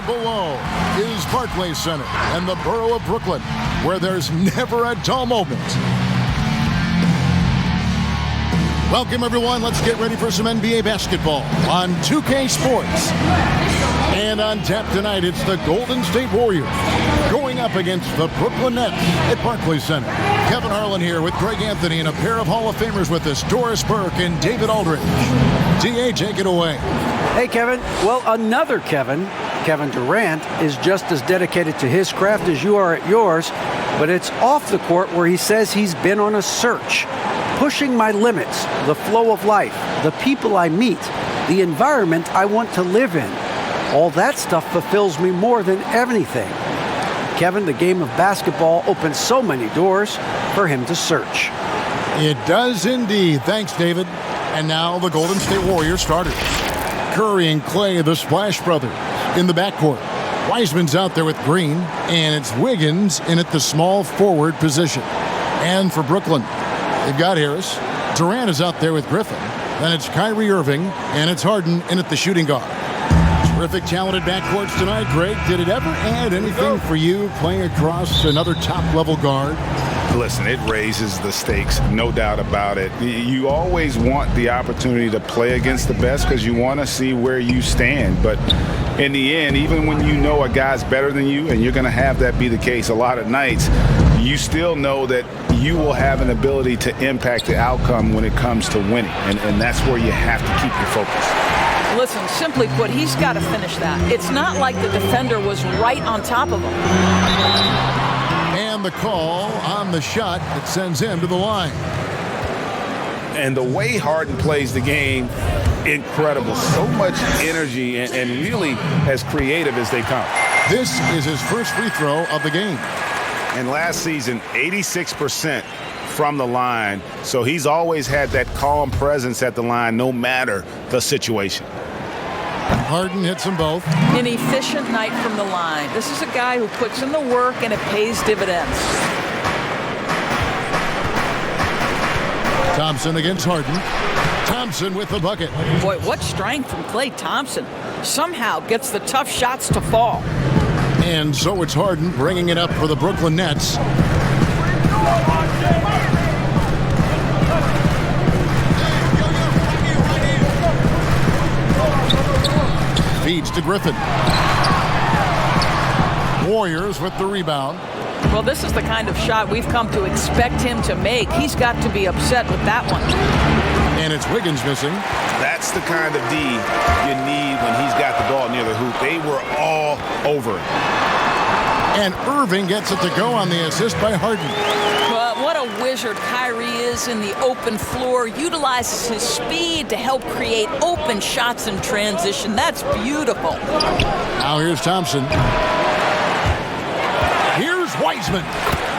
Far below is Barclays Center and the borough of Brooklyn, where there's never a dull moment. Welcome, everyone. Let's get ready for some NBA basketball on 2K Sports. And on tap tonight, it's the Golden State Warriors going up against the Brooklyn Nets at Barclays Center. Kevin Harlan here with Greg Anthony and a pair of Hall of Famers with us, Doris Burke and David Aldridge. DA, take it away. Hey, Kevin. Well, another Kevin Durant, is just as dedicated to his craft as you are at yours, but it's off the court where he says he's been on a search, pushing my limits, the flow of life, the people I meet, the environment I want to live in. All that stuff fulfills me more than anything. Kevin, the game of basketball opens so many doors for him to search. It does indeed. Thanks, David. And now the Golden State Warriors starters. Curry and Clay, the Splash Brothers, in the backcourt. Wiseman's out there with Green, and it's Wiggins in at the small forward position. And for Brooklyn, they've got Harris. Durant is out there with Griffin. Then it's Kyrie Irving, and it's Harden in at the shooting guard. Terrific, talented backcourts tonight. Greg, did it ever add anything for you playing across another top-level guard? Listen, it raises the stakes, no doubt about it. You always want the opportunity to play against the best because you want to see where you stand. But in the end, even when you know a guy's better than you, and you're going to have that be the case a lot of nights, you still know that you will have an ability to impact the outcome when it comes to winning. And that's where you have to keep your focus. Listen, simply put, he's got to finish that. It's not like the defender was right on top of him. And the call on the shot that sends him to the line. And the way Harden plays the game, incredible. So much energy and really as creative as they come. This is his first free throw of the game. And last season, 86% from the line. So he's always had that calm presence at the line no matter the situation. Harden hits them both. An efficient night from the line. This is a guy who puts in the work and it pays dividends. Thompson against Harden. Thompson with the bucket. Boy, what strength from Klay Thompson. Somehow gets the tough shots to fall. And so it's Harden bringing it up for the Brooklyn Nets. Feeds to Griffin. Warriors with the rebound. Well, this is the kind of shot we've come to expect him to make. He's got to be upset with that one. And it's Wiggins missing. That's the kind of D you need when he's got the ball near the hoop. They were all over it. And Irving gets it to go on the assist by Harden. But what a wizard Kyrie is in the open floor. Utilizes his speed to help create open shots in transition. That's beautiful. Now here's Thompson. Here's Wiseman.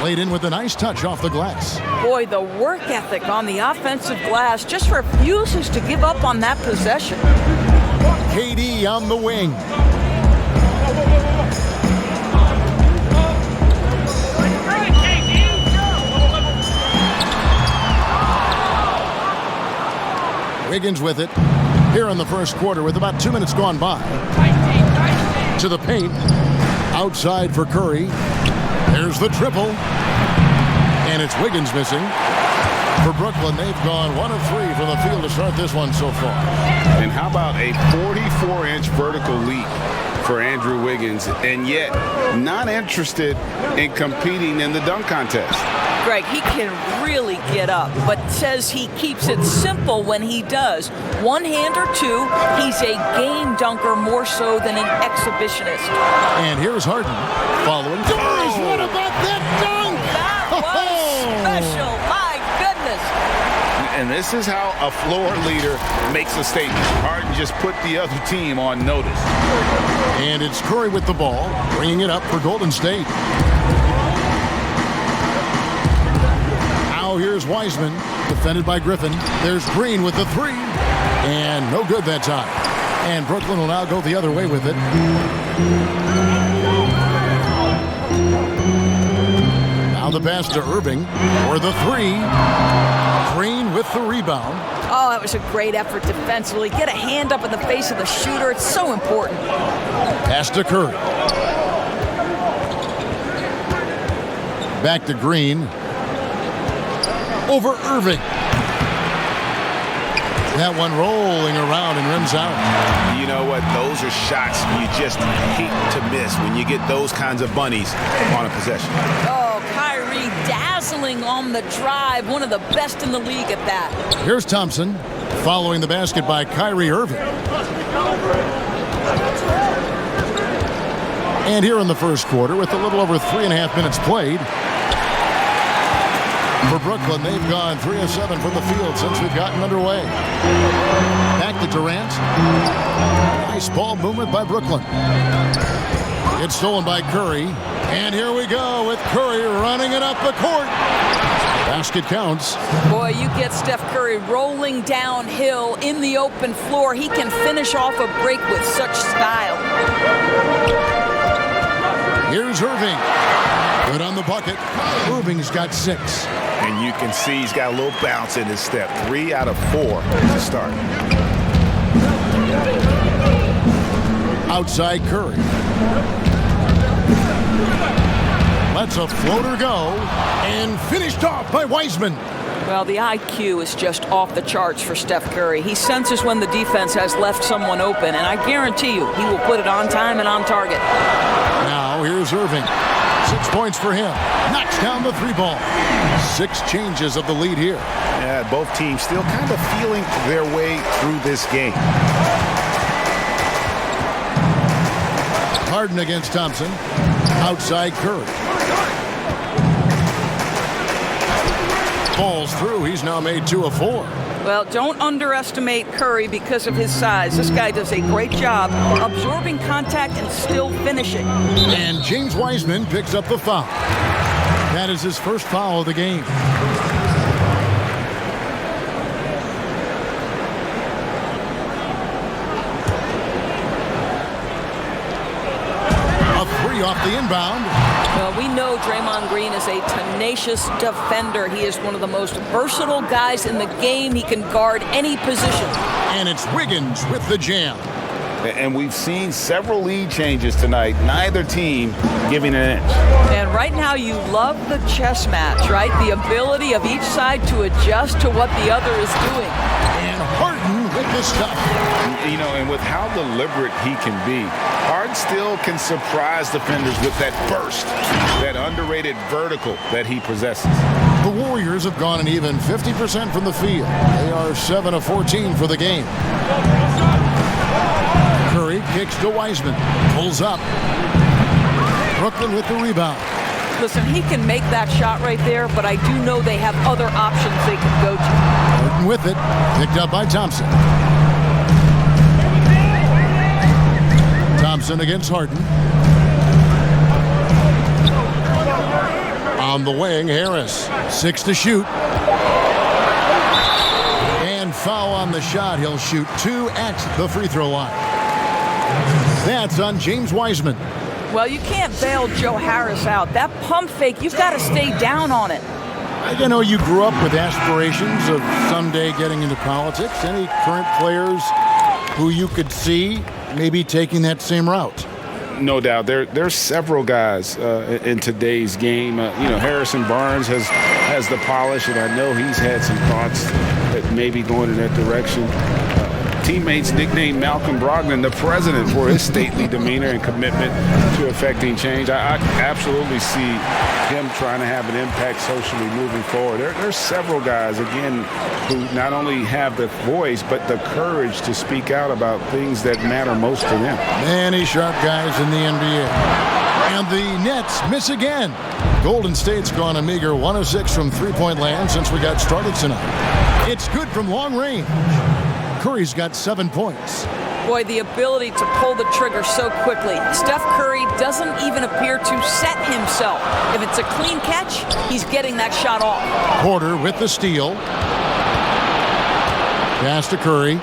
Laid in with a nice touch off the glass. Boy, the work ethic on the offensive glass just refuses to give up on that possession. KD on the wing. Wiggins with it here in the first quarter with about 2 minutes gone by. To the paint. Outside for Curry. There's the triple. And it's Wiggins missing. For Brooklyn, they've gone 1 of 3 from the field to start this one so far. And how about a 44-inch vertical leap for Andrew Wiggins, and yet not interested in competing in the dunk contest. Greg, he can really get up, but says he keeps it simple when he does. One hand or two, he's a game dunker more so than an exhibitionist. And here's Harden following. Doris, what about that dunk? That was special. My goodness. And this is how a floor leader makes a statement. Harden just put the other team on notice. And it's Curry with the ball, bringing it up for Golden State. Now here's Wiseman, defended by Griffin. There's Green with the three, and no good that time. And Brooklyn will now go the other way with it. Now the pass to Irving for the three. Green with the rebound. Oh, that was a great effort defensively. Get a hand up in the face of the shooter. It's so important. Pass to Curry. Back to Green. Over Irving. That one rolling around and rims out. You know what? Those are shots you just hate to miss when you get those kinds of bunnies on a possession. Oh, Kyrie dazzling on the drive. One of the best in the league at that. Here's Thompson following the basket by Kyrie Irving. And here in the first quarter, with a little over 3.5 minutes played, for Brooklyn, they've gone 3 of 7 from the field since we've gotten underway. Back to Durant. Nice ball movement by Brooklyn. It's stolen by Curry. And here we go with Curry running it up the court. Basket counts. Boy, you get Steph Curry rolling downhill in the open floor. He can finish off a break with such style. Here's Irving. Good on the bucket. Irving's got 6. And you can see he's got a little bounce in his step. 3 out of 4 to start. Outside Curry. Lets a floater go. And finished off by Wiseman. Well, the IQ is just off the charts for Steph Curry. He senses when the defense has left someone open, and I guarantee you he will put it on time and on target. Now here's Irving. 6 points for him. Knocks down the 3 ball. 6 changes of the lead here. Yeah, both teams still kind of feeling their way through this game. Harden against Thompson. Outside Curry. Falls through. He's now made 2 of 4. Well, don't underestimate Curry because of his size. This guy does a great job absorbing contact and still finishing. And James Wiseman picks up the foul. That is his first foul of the game. A 3 off the inbound. Well, we know Draymond Green is a tenacious defender. He is one of the most versatile guys in the game. He can guard any position. And it's Wiggins with the jam. And we've seen several lead changes tonight. Neither team giving an inch. And right now you love the chess match, right? The ability of each side to adjust to what the other is doing. And Harden with the stuff. You know, and with how deliberate he can be, Harden still can surprise defenders with that burst, that underrated vertical that he possesses. The Warriors have gone an even 50% from the field. They are 7 of 14 for the game. Curry kicks to Wiseman. Pulls up. Brooklyn with the rebound. Listen, he can make that shot right there, but I do know they have other options they can go to. Harden with it. Picked up by Thompson. Thompson against Harden. On the wing, Harris. 6 to shoot. And foul on the shot. He'll shoot 2 at the free throw line. That's on James Wiseman. Well, you can't bail Joe Harris out. That pump fake, you've got to stay down on it. You know, you grew up with aspirations of someday getting into politics. Any current players who you could see maybe taking that same route? No doubt. There's several guys in today's game. Harrison Barnes has the polish, and I know he's had some thoughts that maybe going in that direction. Teammates nicknamed Malcolm Brogdon the president for his stately demeanor and commitment to effecting change. I absolutely see him trying to have an impact socially moving forward. There's several guys, again, who not only have the voice, but the courage to speak out about things that matter most to them. Many sharp guys in the NBA. And the Nets miss again. Golden State's gone a meager 1 of 6 from three-point land since we got started tonight. It's good from long range. Curry's got 7 points. Boy, the ability to pull the trigger so quickly. Steph Curry doesn't even appear to set himself. If it's a clean catch, he's getting that shot off. Porter with the steal. Pass to Curry.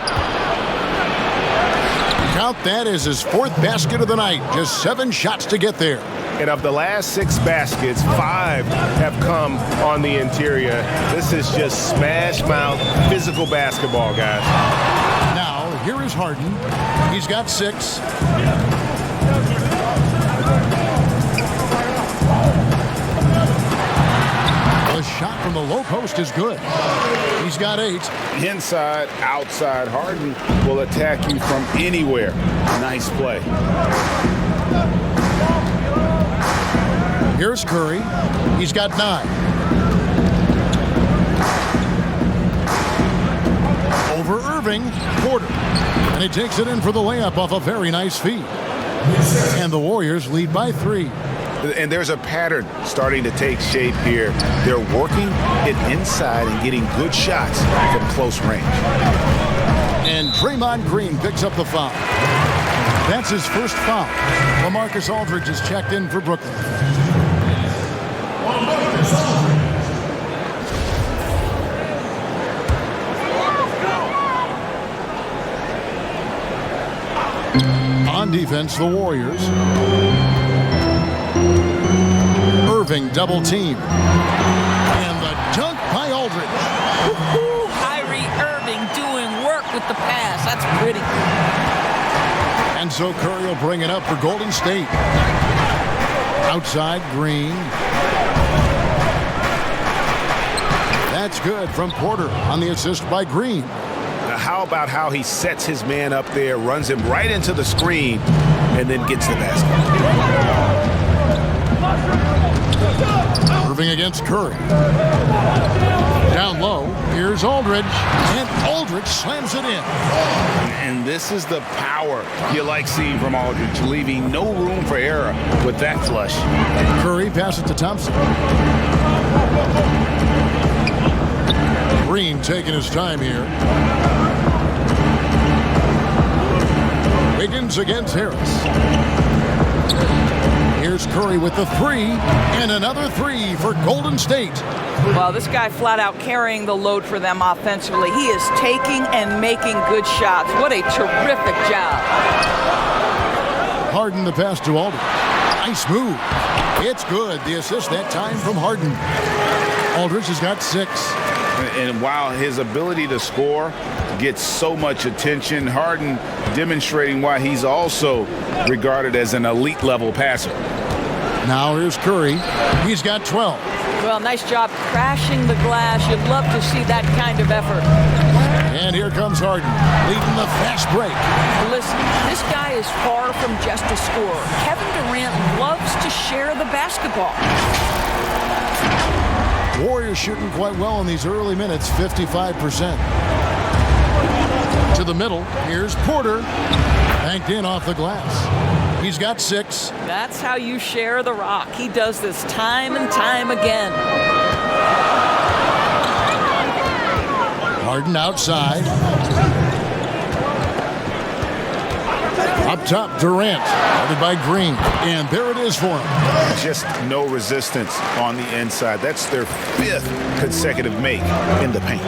Count that as his 4th basket of the night. Just 7 shots to get there. And of the last 6 baskets, 5 have come on the interior. This is just smash mouth physical basketball, guys. Now, here is Harden. He's got 6. The shot from the low post is good. He's got 8. Inside, outside, Harden will attack you from anywhere. Nice play. Here's Curry. He's got 9. Over Irving, Porter. And he takes it in for the layup off a very nice feed. And the Warriors lead by 3. And there's a pattern starting to take shape here. They're working it inside and getting good shots from close range. And Draymond Green picks up the foul. That's his first foul. LaMarcus Aldridge is checked in for Brooklyn. On defense, the Warriors. Irving double team. And the dunk by Aldridge. Woo-hoo, Kyrie Irving doing work with the pass. That's pretty. And so Curry will bring it up for Golden State. Outside, Green. That's good from Porter on the assist by Green. Now, how about how he sets his man up there, runs him right into the screen, and then gets the basket? Irving against Curry. Down low, here's Aldridge. And Aldridge slams it in. And this is the power you like seeing from Aldridge, leaving no room for error with that flush. Curry passes to Thompson. Green taking his time here. Wiggins against Harris. Here's Curry with the 3, and another 3 for Golden State. Well, this guy flat out carrying the load for them offensively. He is taking and making good shots. What a terrific job. Harden the pass to Aldridge. Nice move. It's good. The assist that time from Harden. Aldridge has got 6. And while his ability to score gets so much attention, Harden demonstrating why he's also regarded as an elite level passer. Now here's Curry. He's got 12. Well, nice job crashing the glass. You'd love to see that kind of effort. And here comes Harden, leading the fast break. Listen, this guy is far from just a scorer. Kevin Durant loves to share the basketball. Warriors shooting quite well in these early minutes, 55%. To the middle, here's Porter. Banked in off the glass. He's got 6. That's how you share the rock. He does this time and time again. Harden outside. Up top, Durant, guarded by Green. And there it is for him. Just no resistance on the inside. That's their 5th consecutive make in the paint.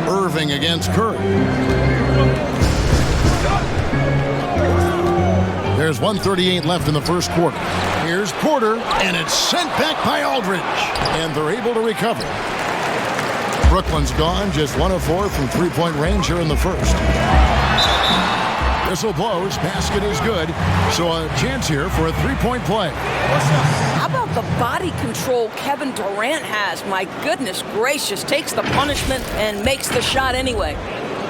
Irving against Curry. There's 1:38 left in the first quarter. Here's Porter, and it's sent back by Aldridge. And they're able to recover. Brooklyn's gone, just 1 of 4 from three-point range here in the first. Whistle blows, basket is good, so a chance here for a three-point play. How about the body control Kevin Durant has? My goodness gracious, takes the punishment and makes the shot anyway.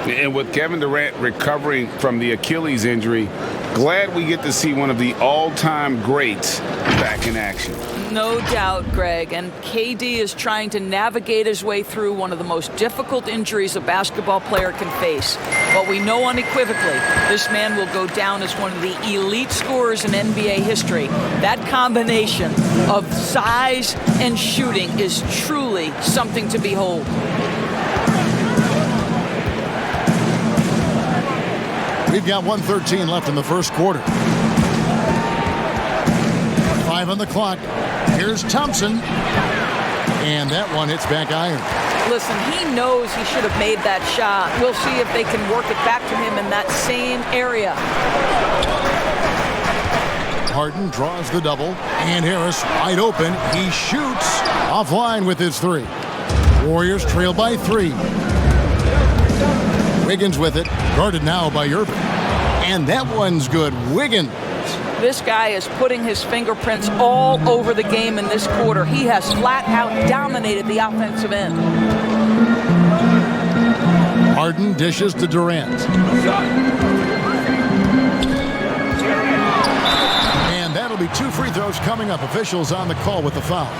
And with Kevin Durant recovering from the Achilles injury, glad we get to see one of the all-time greats back in action. No doubt, Greg. And KD is trying to navigate his way through one of the most difficult injuries a basketball player can face. But we know unequivocally this man will go down as one of the elite scorers in NBA history. That combination of size and shooting is truly something to behold. We've got 1:13 left in the first quarter. 5 on the clock. Here's Thompson. And that one hits back iron. Listen, he knows he should have made that shot. We'll see if they can work it back to him in that same area. Harden draws the double, and Harris wide open. He shoots offline with his three. Warriors trail by 3. Wiggins with it, guarded now by Irving. And that one's good. Wiggins. This guy is putting his fingerprints all over the game in this quarter. He has flat out dominated the offensive end. Harden dishes to Durant. And that'll be 2 free throws coming up. Officials on the call with the foul.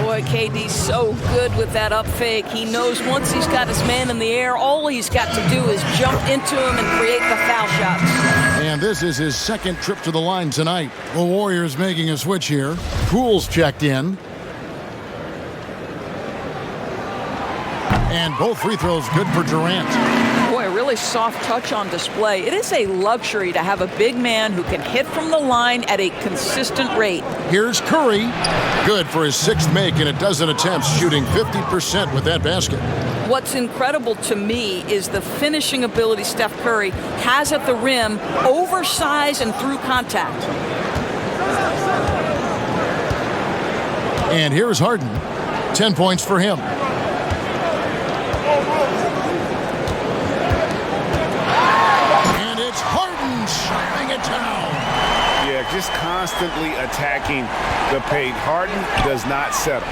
Boy, KD's so good with that up fake. He knows once he's got his man in the air, all he's got to do is jump into him and create the foul shots. And this is his second trip to the line tonight. The Warriors making a switch here. Poole's checked in. And both free throws good for Durant. Boy, a really soft touch on display. It is a luxury to have a big man who can hit from the line at a consistent rate. Here's Curry. Good for his 6th make in a dozen attempts, shooting 50% with that basket. What's incredible to me is the finishing ability Steph Curry has at the rim, oversized and through contact. And here's Harden. 10 points for him. And it's Harden shutting it down. Yeah, just constantly attacking the paint. Harden does not settle.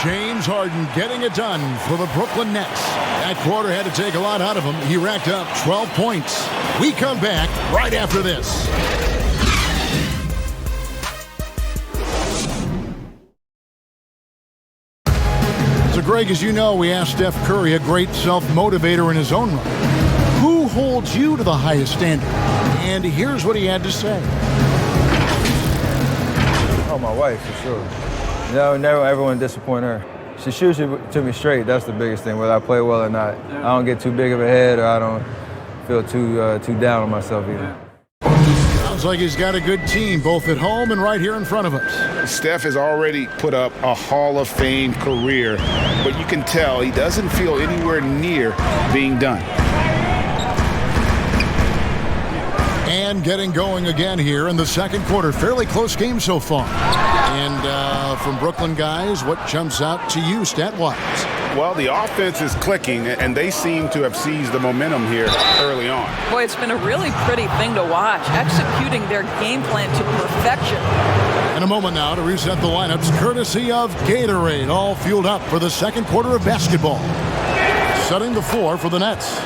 James Harden getting it done for the Brooklyn Nets. That quarter had to take a lot out of him. He racked up 12 points. We come back right after this. So, Greg, as you know, we asked Steph Curry, a great self-motivator in his own right, who holds you to the highest standard? And here's what he had to say. Oh, my wife, for sure. No, never ever want to disappoint her. She shoots it to me straight. That's the biggest thing, whether I play well or not. I don't get too big of a head, or I don't feel too down on myself either. Sounds like he's got a good team, both at home and right here in front of us. Steph has already put up a Hall of Fame career, but you can tell he doesn't feel anywhere near being done. And getting going again here in the second quarter. Fairly close game so far. And from Brooklyn guys, what jumps out to you stat-wise? Well, the offense is clicking, and they seem to have seized the momentum here early on. Boy, it's been a really pretty thing to watch, executing their game plan to perfection. In a moment now to reset the lineups, courtesy of Gatorade, all fueled up for the second quarter of basketball. Setting the floor for the Nets.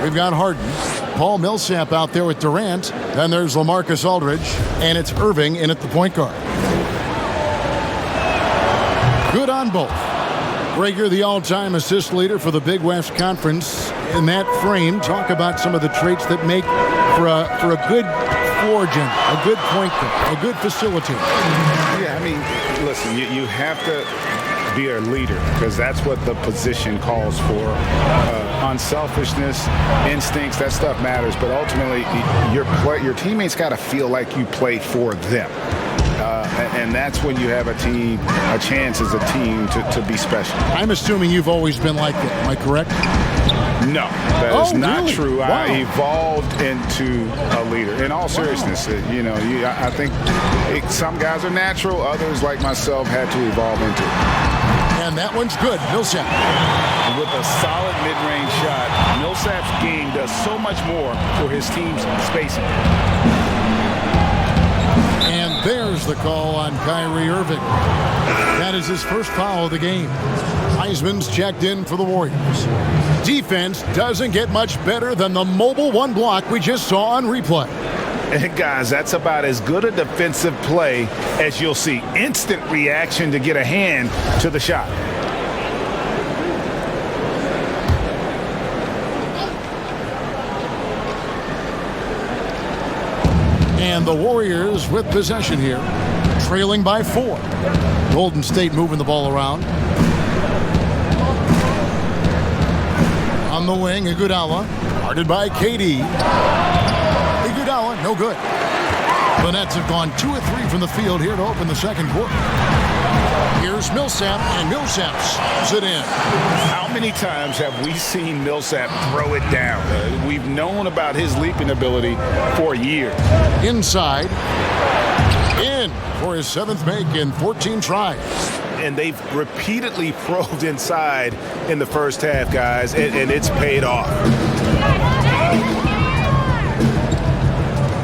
We've got Harden, Paul Millsap out there with Durant. Then there's LaMarcus Aldridge, and it's Irving in at the point guard. Good on both. Greg, you're the all-time assist leader for the Big West Conference. In that frame, talk about some of the traits that make for a good floor general, a good point guard, a good facilitator. Yeah, I mean, listen, you have to be a leader because that's what the position calls for. Unselfishness, instincts, that stuff matters. But ultimately, your teammates got to feel like you play for them. And that's when you have a chance as a team to be special. I'm assuming you've always been like that. Am I correct? No, that is not really? true. Wow. I evolved into a leader. In all seriousness, I think some guys are natural. Others, like myself, had to evolve into it. And that one's good. Millsap. With a solid mid-range shot, Millsap's game does so much more for his team's spacing. And there's the call on Kyrie Irving. That is his first foul of the game. Heisman's checked in for the Warriors. Defense doesn't get much better than the mobile one block we just saw on replay. And guys, that's about as good a defensive play as you'll see. Instant reaction to get a hand to the shot. And the Warriors with possession here, trailing by 4. Golden State moving the ball around. On the wing, Iguodala, guarded by KD. Iguodala, no good. The Nets have gone 2 of 3 from the field here to open the second quarter. Here's Millsap, and Millsap slows it in. How many times have we seen Millsap throw it down? We've known about his leaping ability for years. Inside. In for his 7th make in 14 tries. And they've repeatedly probed inside in the first half, guys, and it's paid off.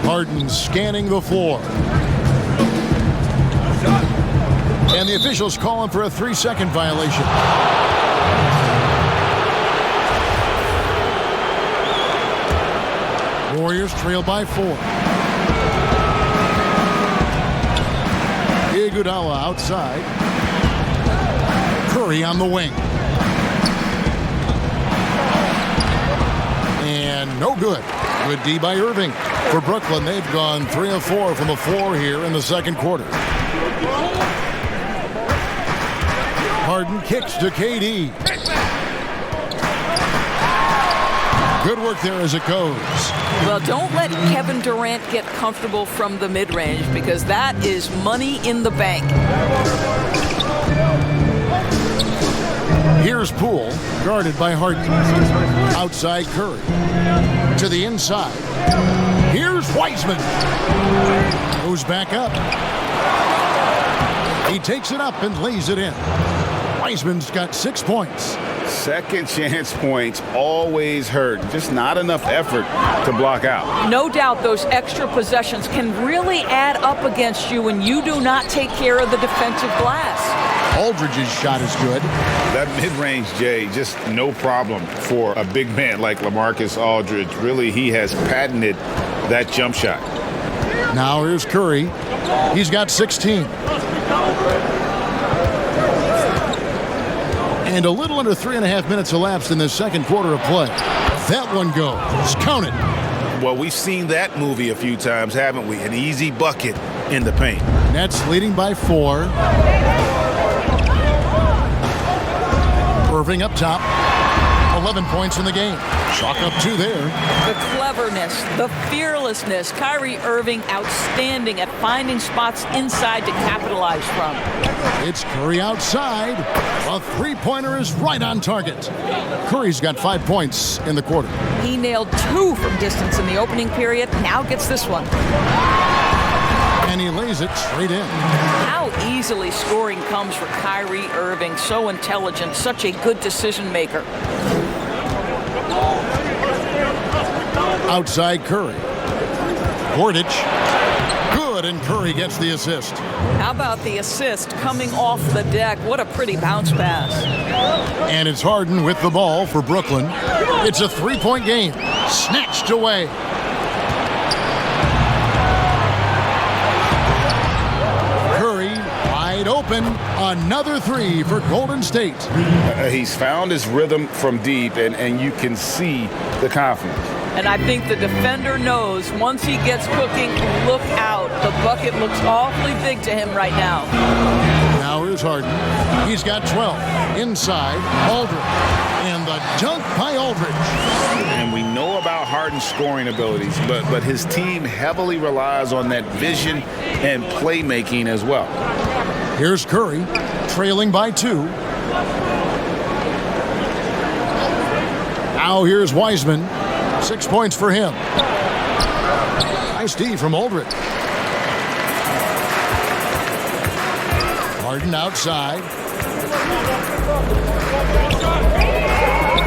Harden scanning the floor. And the officials calling for a 3-second violation. Warriors trail by 4. Iguodala outside. Curry on the wing. And no good. Good D by Irving. For Brooklyn, they've gone 3 of 4 from the floor here in the second quarter. Harden kicks to KD. Good work there as it goes. Well, don't let Kevin Durant get comfortable from the mid-range because that is money in the bank. Here's Poole, guarded by Harden. Outside Curry. To the inside. Here's Wiseman. Goes back up. He takes it up and lays it in. Wiseman's got 6 points. Second chance points always hurt. Just not enough effort to block out. No doubt those extra possessions can really add up against you when you do not take care of the defensive glass. Aldridge's shot is good. That mid-range, Jay, just no problem for a big man like LaMarcus Aldridge. Really, he has patented that jump shot. Now here's Curry. He's got 16. And a little under 3.5 minutes elapsed in the second quarter of play. That one goes. Count it. Well, we've seen that movie a few times, haven't we? An easy bucket in the paint. Nets leading by 4. Irving up top. 11 points in the game. Chalk up 2 there. The cleverness, the fearlessness. Kyrie Irving outstanding at finding spots inside to capitalize from. It's Curry outside. A 3-pointer is right on target. Curry's got 5 points in the quarter. He nailed 2 from distance in the opening period. Now gets this one. And he lays it straight in. How easily scoring comes for Kyrie Irving. So intelligent, such a good decision maker. Outside Curry. Portage. Good, and Curry gets the assist. How about the assist coming off the deck? What a pretty bounce pass. And it's Harden with the ball for Brooklyn. It's a 3-point game. Snatched away. Curry wide open. Another 3 for Golden State. He's found his rhythm from deep, and you can see the confidence. And I think the defender knows once he gets cooking, look out. The bucket looks awfully big to him right now. Now here's Harden. He's got 12. Inside, Aldridge. And the dunk by Aldridge. And we know about Harden's scoring abilities, but his team heavily relies on that vision and playmaking as well. Here's Curry, trailing by 2. Now here's Wiseman. 6 points for him. Nice D from Aldridge. Harden outside.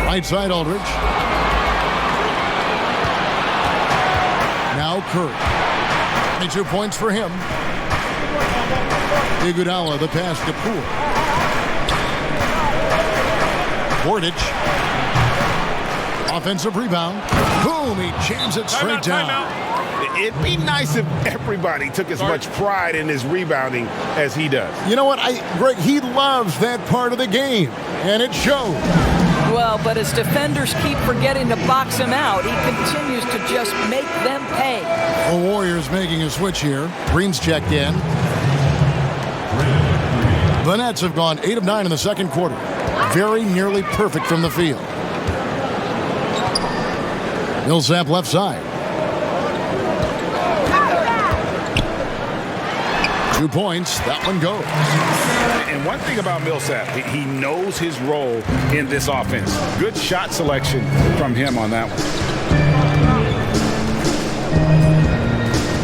Right side Aldridge. Now Curry. 22 points for him. Iguodala the pass to Poole. Portage. Offensive rebound. Boom, he jams it straight down. It'd be nice if everybody took as much pride in his rebounding as he does. You know what, Greg, he loves that part of the game, and it shows. Well, but as defenders keep forgetting to box him out, he continues to just make them pay. The Warriors making a switch here. Green's checked in. The Nets have gone 8 of 9 in the second quarter. Very nearly perfect from the field. Millsap left side. 2 points. That one goes. And one thing about Millsap, he knows his role in this offense. Good shot selection from him on that one.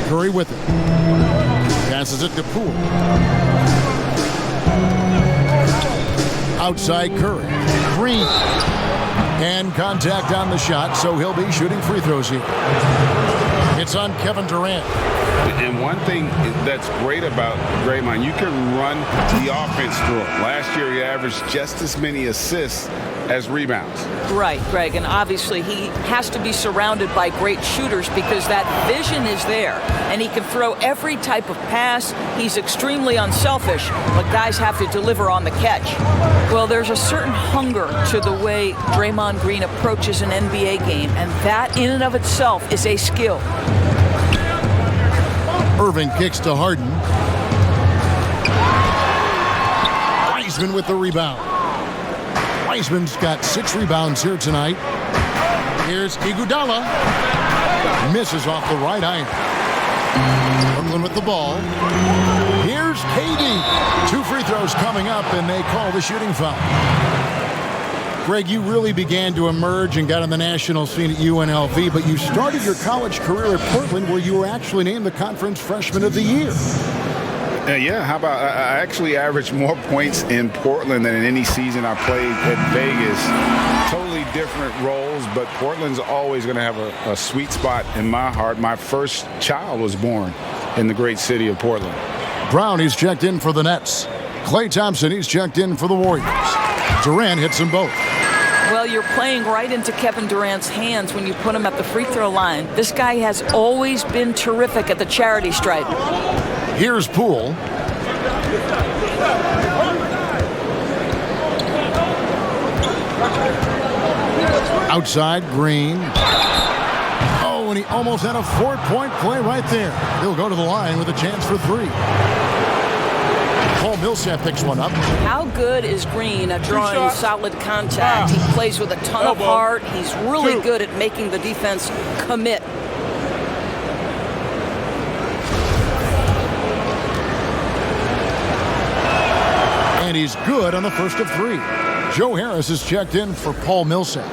Curry with it. Passes it to Poole. Outside Curry. Green. And contact on the shot, so he'll be shooting free throws here. It's on Kevin Durant. And one thing that's great about Draymond, you can run the offense through him. Last year, he averaged just as many assists as rebounds. Right, Greg, and obviously he has to be surrounded by great shooters because that vision is there, and he can throw every type of pass. He's extremely unselfish, but guys have to deliver on the catch. Well, there's a certain hunger to the way Draymond Green approaches an NBA game, and that in and of itself is a skill. Irving kicks to Harden. Wiseman with the rebound. Wiseman's got 6 rebounds here tonight. Here's Iguodala. Misses off the right iron. Brooklyn with the ball. Here's KD. 2 free throws coming up, and they call the shooting foul. Greg, you really began to emerge and got on the national scene at UNLV, but you started your college career at Portland, where you were actually named the Conference Freshman of the Year. Yeah, how about I actually averaged more points in Portland than in any season I played at Vegas. Totally different roles, but Portland's always going to have a sweet spot in my heart. My first child was born in the great city of Portland. Brown, he's checked in for the Nets. Klay Thompson, he's checked in for the Warriors. Durant hits them both. Well, you're playing right into Kevin Durant's hands when you put him at the free throw line. This guy has always been terrific at the charity stripe. Here's Poole. Outside, Green. Oh, and he almost had a 4-point play right there. He'll go to the line with a chance for 3. Paul Millsap picks one up. How good is Green at drawing solid contact? He plays with a ton of heart. He's really good at making the defense commit. And he's good on the first of 3. Joe Harris is checked in for Paul Millsap.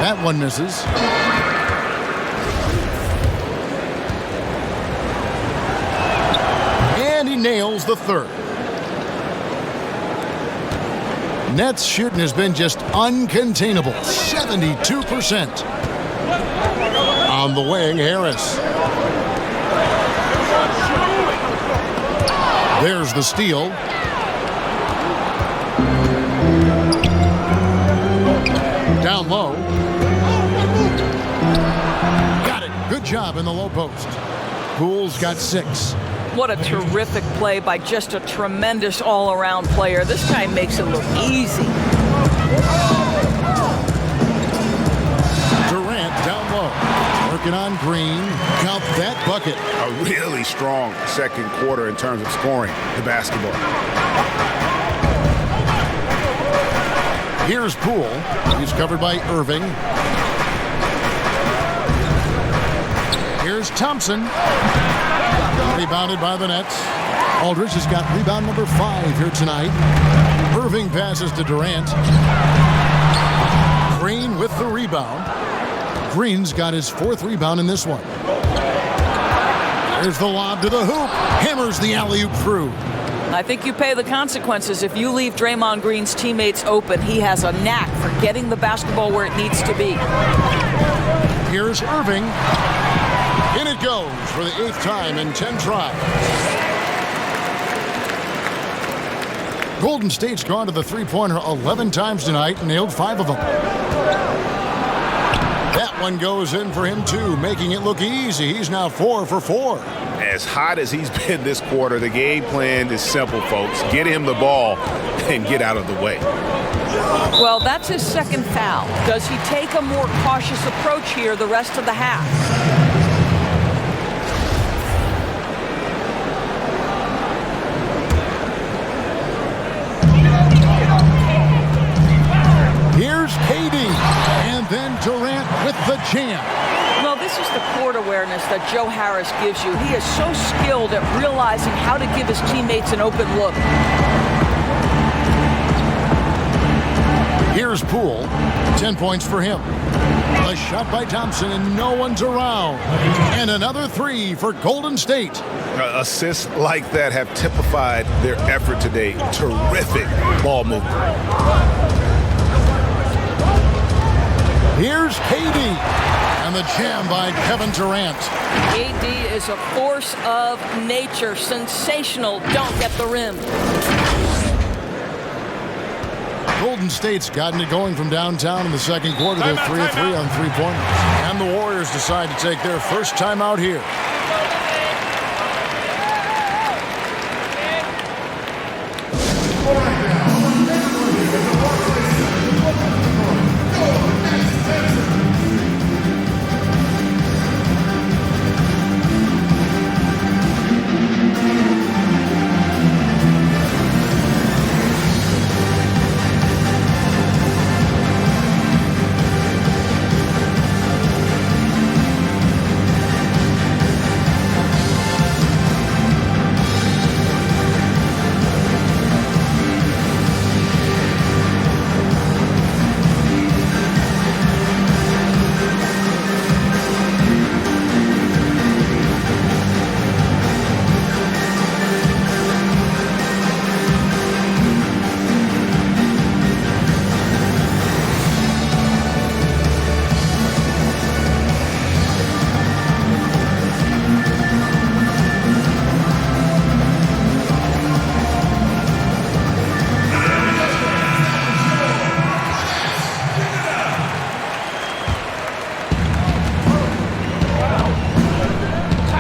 That one misses. And he nails the 3rd. Nets shooting has been just uncontainable. 72%. On the wing, Harris. There's the steal. Down low. Got it. Good job in the low post. Poole's got 6. What a terrific play by just a tremendous all-around player. This guy makes it look easy. Durant down low. Working on Green. Count that bucket. A really strong second quarter in terms of scoring the basketball. Here's Poole. He's covered by Irving. Here's Thompson. Rebounded by the Nets. Aldridge has got rebound number 5 here tonight. Irving passes to Durant. Green with the rebound. Green's got his 4th rebound in this one. There's the lob to the hoop. Hammers the alley-oop through. I think you pay the consequences. If you leave Draymond Green's teammates open, he has a knack for getting the basketball where it needs to be. Here's Irving. In it goes for the 8th time in 10 tries. Golden State's gone to the three-pointer 11 times tonight and nailed 5 of them. That one goes in for him, too, making it look easy. He's now 4 for 4. As hot as he's been this quarter, the game plan is simple, folks. Get him the ball and get out of the way. Well, that's his 2nd foul. Does he take a more cautious approach here the rest of the half? Here's KD, and then Durant jam. Well, this is the court awareness that Joe Harris gives you. He is so skilled at realizing how to give his teammates an open look. Here's Poole. 10 points for him. A shot by Thompson, and no one's around. And another three for Golden State. Assists like that have typified their effort today. Terrific ball movement. Here's KD. And the jam by Kevin Durant. KD is a force of nature. Sensational dunk at the rim. Golden State's gotten it going from downtown in the second quarter. They're 3 of 3 on three-pointers. And the Warriors decide to take their first time out here.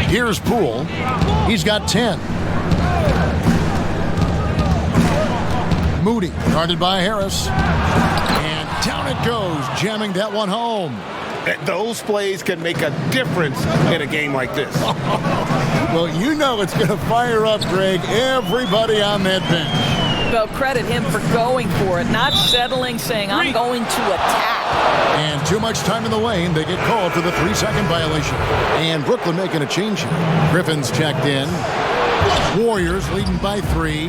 Here's Poole. He's got 10. Moody, guarded by Harris. And down it goes, jamming that one home. Those plays can make a difference in a game like this. Well, you know it's going to fire up, Greg, everybody on that bench. Well, credit him for going for it, not settling, saying, I'm going to attack. And too much time in the lane. They get called for the 3-second violation. And Brooklyn making a change here. Griffin's checked in. Warriors leading by 3.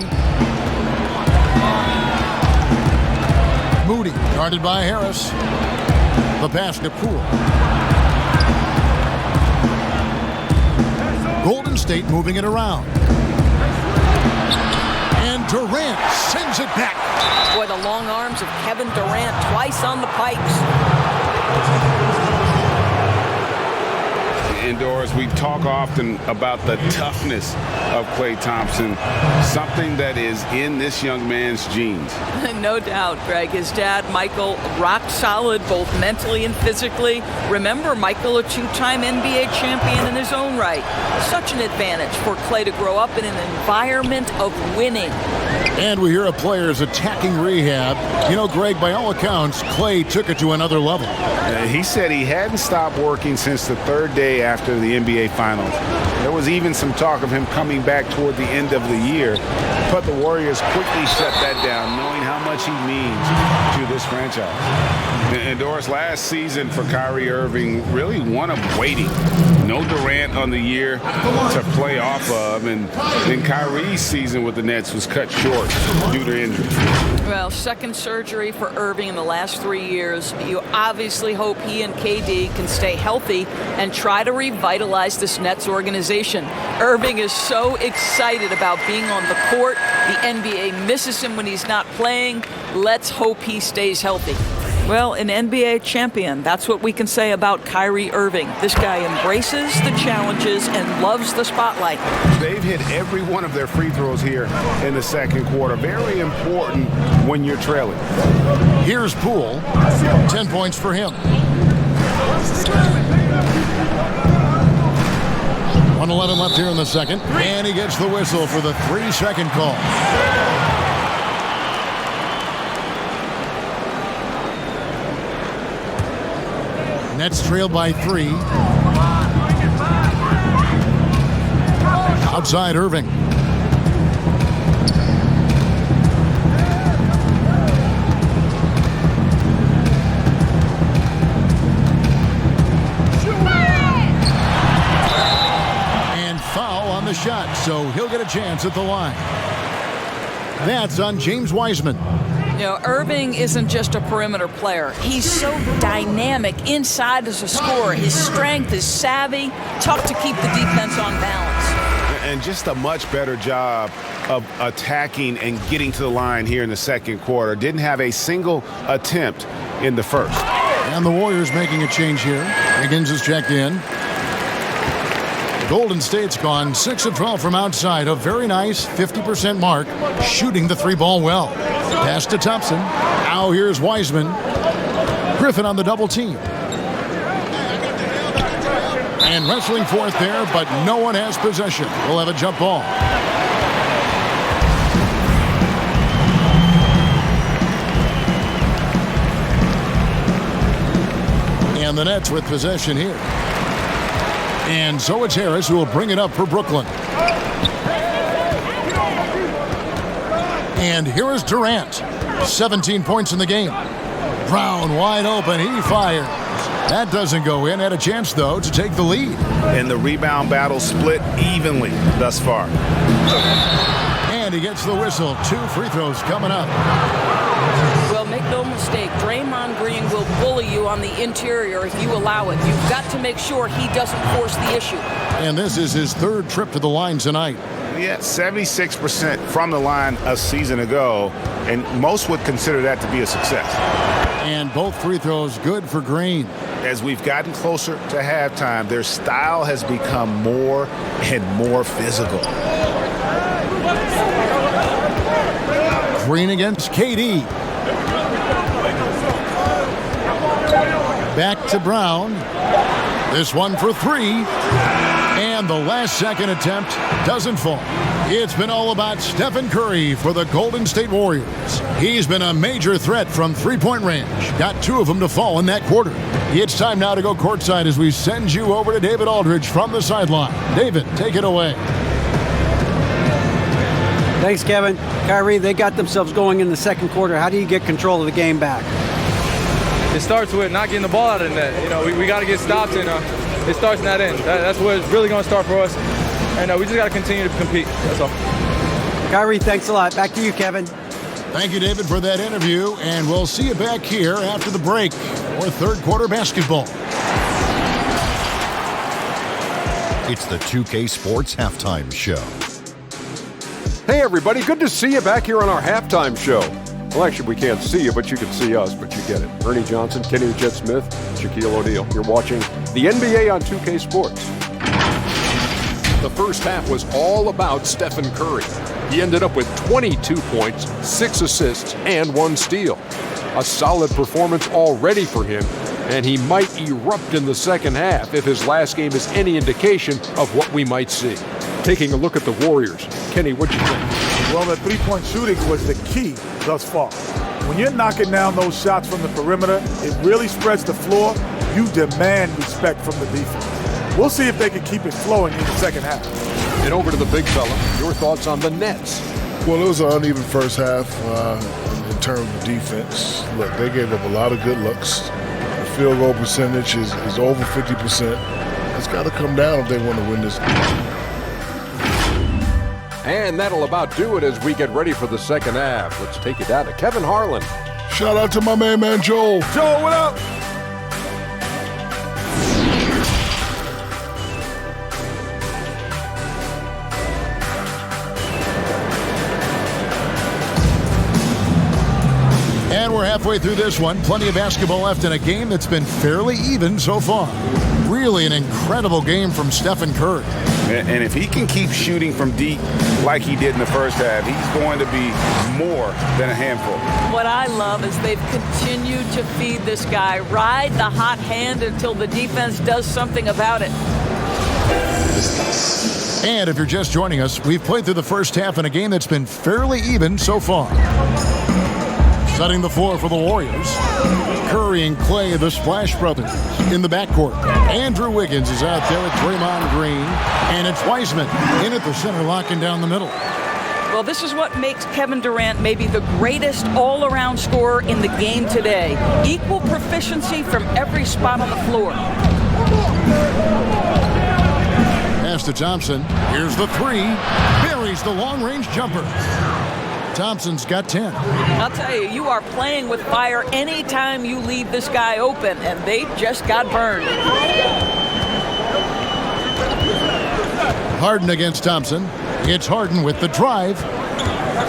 Moody, guarded by Harris. The pass to Poole. Golden State moving it around. And Durant sends it back. Boy, the long arms of Kevin Durant twice on the pipes. Indoors, we talk often about the toughness of Klay Thompson, something that is in this young man's genes. No doubt, Greg. His dad, Michael, rock solid both mentally and physically. Remember, Michael, a two-time NBA champion in his own right. Such an advantage for Klay to grow up in an environment of winning. And we hear a player's attacking rehab. You know, Greg, by all accounts, Klay took it to another level. He said he hadn't stopped working since the third day after the NBA Finals. There was even some talk of him coming back toward the end of the year, but the Warriors quickly shut that down, knowing how much he means to this franchise. And Doris, last season for Kyrie Irving, really one of waiting. No Durant on the year to play off of, and then Kyrie's season with the Nets was cut short due to injury. Well, second surgery for Irving in the last 3 years. You obviously hope he and KD can stay healthy and try to revitalize this Nets organization. Irving is so excited about being on the court. The NBA misses him when he's not playing. Let's hope he stays healthy. Well, an NBA champion, that's what we can say about Kyrie Irving. This guy embraces the challenges and loves the spotlight. They've hit every one of their free throws here in the second quarter. Very important when you're trailing. Here's Poole. 10 points for him. 1:11 left here in the second. And he gets the whistle for the 3-second call. Nets trail by 3. Outside Irving. he'll get a chance at the line. That's on James Wiseman. You know, Irving isn't just a perimeter player. He's so dynamic inside as a scorer. His strength, his savvy, tough to keep the defense on balance. And just a much better job of attacking and getting to the line here in the second quarter. Didn't have a single attempt in the first. And the Warriors making a change here. Higgins is checked in. Golden State's gone 6 of 12 from outside. A very nice 50% mark, shooting the 3-ball well. Pass to Thompson. Now here's Wiseman. Griffin on the double team. And wrestling for it there, but no one has possession. We'll have a jump ball. And the Nets with possession here. And so it's Harris who will bring it up for Brooklyn. And here is Durant. 17 points in the game. Brown wide open. He fires. That doesn't go in. Had a chance, though, to take the lead. And the rebound battle split evenly thus far. And he gets the whistle. 2 free throws coming up. Well, make no mistake, Draymond Green will bully you on the interior if you allow it. You've got to make sure he doesn't force the issue. And this is his 3rd trip to the line tonight. Yeah, 76% from the line a season ago, and most would consider that to be a success. And both free throws good for Green. As we've gotten closer to halftime, their style has become more and more physical. Green against KD. Back to Brown. This one for 3. And the last second attempt doesn't fall. It's been all about Stephen Curry for the Golden State Warriors. He's been a major threat from 3-point range. Got 2 of them to fall in that quarter. It's time now to go courtside as we send you over to David Aldridge from the sideline. David, take it away. Thanks, Kevin. Kyrie, they got themselves going in the second quarter. How do you get control of the game back? It starts with not getting the ball out of the net. You know, we got to get stops, and it starts in that end. That's where it's really going to start for us. And we just got to continue to compete. That's all. Kyrie, thanks a lot. Back to you, Kevin. Thank you, David, for that interview. And we'll see you back here after the break for 3rd quarter basketball. It's the 2K Sports Halftime Show. Hey, everybody. Good to see you back here on our halftime show. Well, actually, we can't see you, but you can see us, but you get it. Ernie Johnson, Kenny the Jet Smith, Shaquille O'Neal. You're watching the NBA on 2K Sports. The first half was all about Stephen Curry. He ended up with 22 points, 6 assists, and 1 steal. A solid performance already for him, and he might erupt in the second half if his last game is any indication of what we might see. Taking a look at the Warriors. Kenny, what you think? Well, the three-point shooting was the key thus far. When you're knocking down those shots from the perimeter, it really spreads the floor. You demand respect from the defense. We'll see if they can keep it flowing in the second half. And over to the big fella. Your thoughts on the Nets? Well, it was an uneven first half in terms of defense. Look, they gave up a lot of good looks. The field goal percentage is over 50%. It's got to come down if they want to win this game. And that'll about do it as we get ready for the second half. Let's take it down to Kevin Harlan. Shout out to my man Joel. Joel, what up? And we're halfway through this one. Plenty of basketball left in a game that's been fairly even so far. Really an incredible game from Stephen Curry. And if he can keep shooting from deep like he did in the first half, he's going to be more than a handful. What I love is they've continued to feed this guy. Ride the hot hand until the defense does something about it. And if you're just joining us, we've played through the first half in a game that's been fairly even so far. Setting the floor for the Warriors. Curry and Clay, the Splash Brothers, in the backcourt. Andrew Wiggins is out there with Draymond Green. And it's Wiseman in at the center, locking down the middle. Well, this is what makes Kevin Durant maybe the greatest all-around scorer in the game today. Equal proficiency from every spot on the floor. Pass pass to Thompson. Here's the three. Buries the long-range jumper. Thompson's got 10. I'll tell you, you are playing with fire anytime you leave this guy open, and they just got burned. Harden against Thompson. It's Harden with the drive.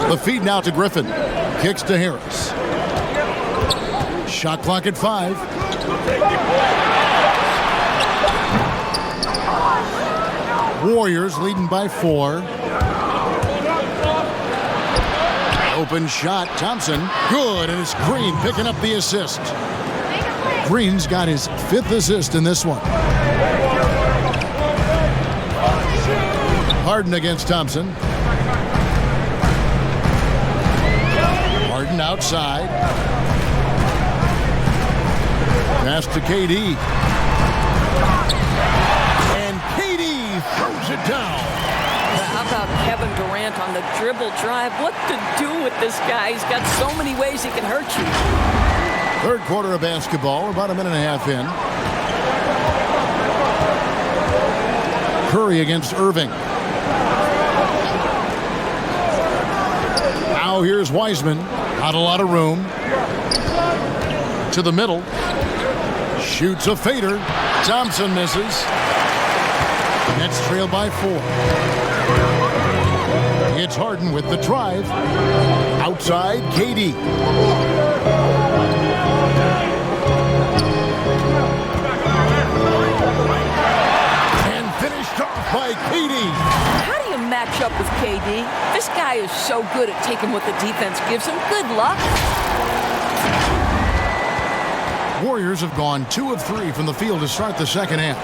The feed now to Griffin. Kicks to Harris. Shot clock at 5. Warriors leading by 4. Open shot. Thompson. Good. And it's Green picking up the assist. Green's got his 5th assist in this one. Harden against Thompson. Harden outside. Pass to KD. And KD throws it down. How about Kevin Durant on the dribble drive? What to do with this guy? He's got so many ways he can hurt you. Third quarter of basketball, about a minute and a half in. Curry against Irving. Now here's Wiseman. Not a lot of room. To the middle. Shoots a fader. Thompson misses. Nets trail by 4. It's Harden with the drive. Outside, KD. And finished off by KD. How do you match up with KD? This guy is so good at taking what the defense gives him. Good luck. Warriors have gone 2 of 3 from the field to start the second half.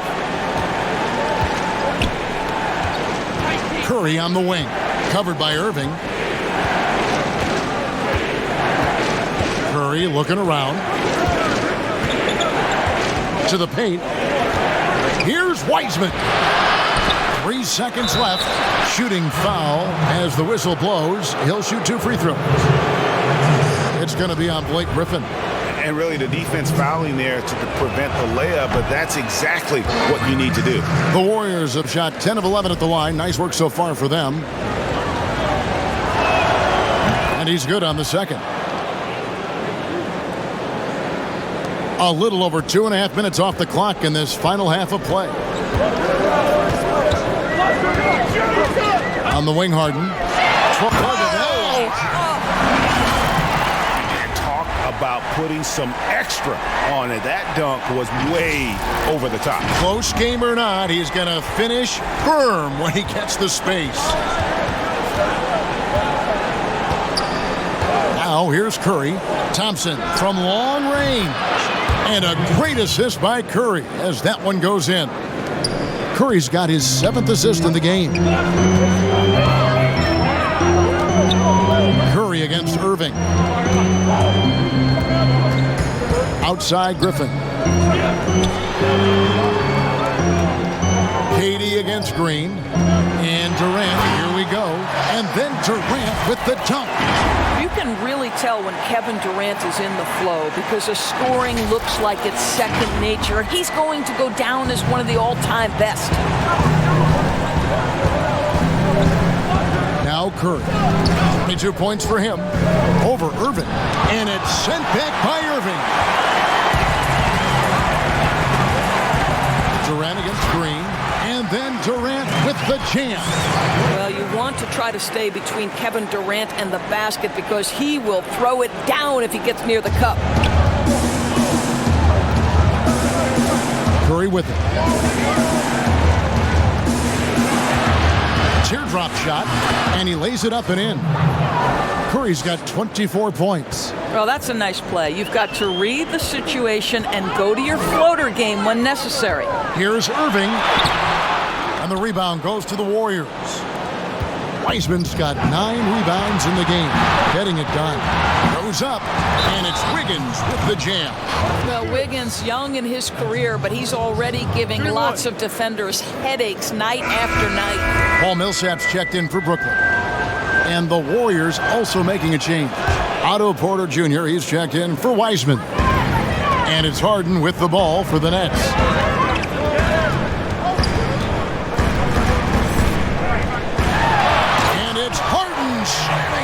Curry on the wing. Covered by Irving. Curry looking around. To the paint. Here's Wiseman. 3 seconds left. Shooting foul as the whistle blows. He'll shoot 2 free throws. It's going to be on Blake Griffin. And really the defense fouling there to prevent the layup, but that's exactly what you need to do. The Warriors have shot 10 of 11 at the line. Nice work so far for them. And he's good on the second. A little over 2.5 minutes off the clock in this final half of play. On the wing, Harden. About putting some extra on it. That dunk was way over the top. Close game or not, he's going to finish firm when he gets the space. Now here's Curry. Thompson from long range. And a great assist by Curry as that one goes in. Curry's got his 7th assist in the game. Curry against Irving. Outside Griffin. KD against Green. And Durant, here we go. And then Durant with the dunk. You can really tell when Kevin Durant is in the flow because the scoring looks like it's second nature. He's going to go down as one of the all-time best. Now Curry. 22 points for him over Irving. And it's sent back by Irving. Durant against Green. And then Durant with the jam. Well, you want to try to stay between Kevin Durant and the basket because he will throw it down if he gets near the cup. Curry with it. Teardrop shot, and he lays it up and in. Curry's got 24 points. Well, that's a nice play. You've got to read the situation and go to your floater game when necessary. Here's Irving, and the rebound goes to the Warriors. Wiseman's got 9 rebounds in the game, getting it done. Goes up, and it's Wiggins with the jam. Well, Wiggins, young in his career, but he's already giving lots of defenders headaches night after night. Paul Millsap's checked in for Brooklyn. And the Warriors also making a change. Otto Porter Jr., he's checked in for Wiseman. And it's Harden with the ball for the Nets.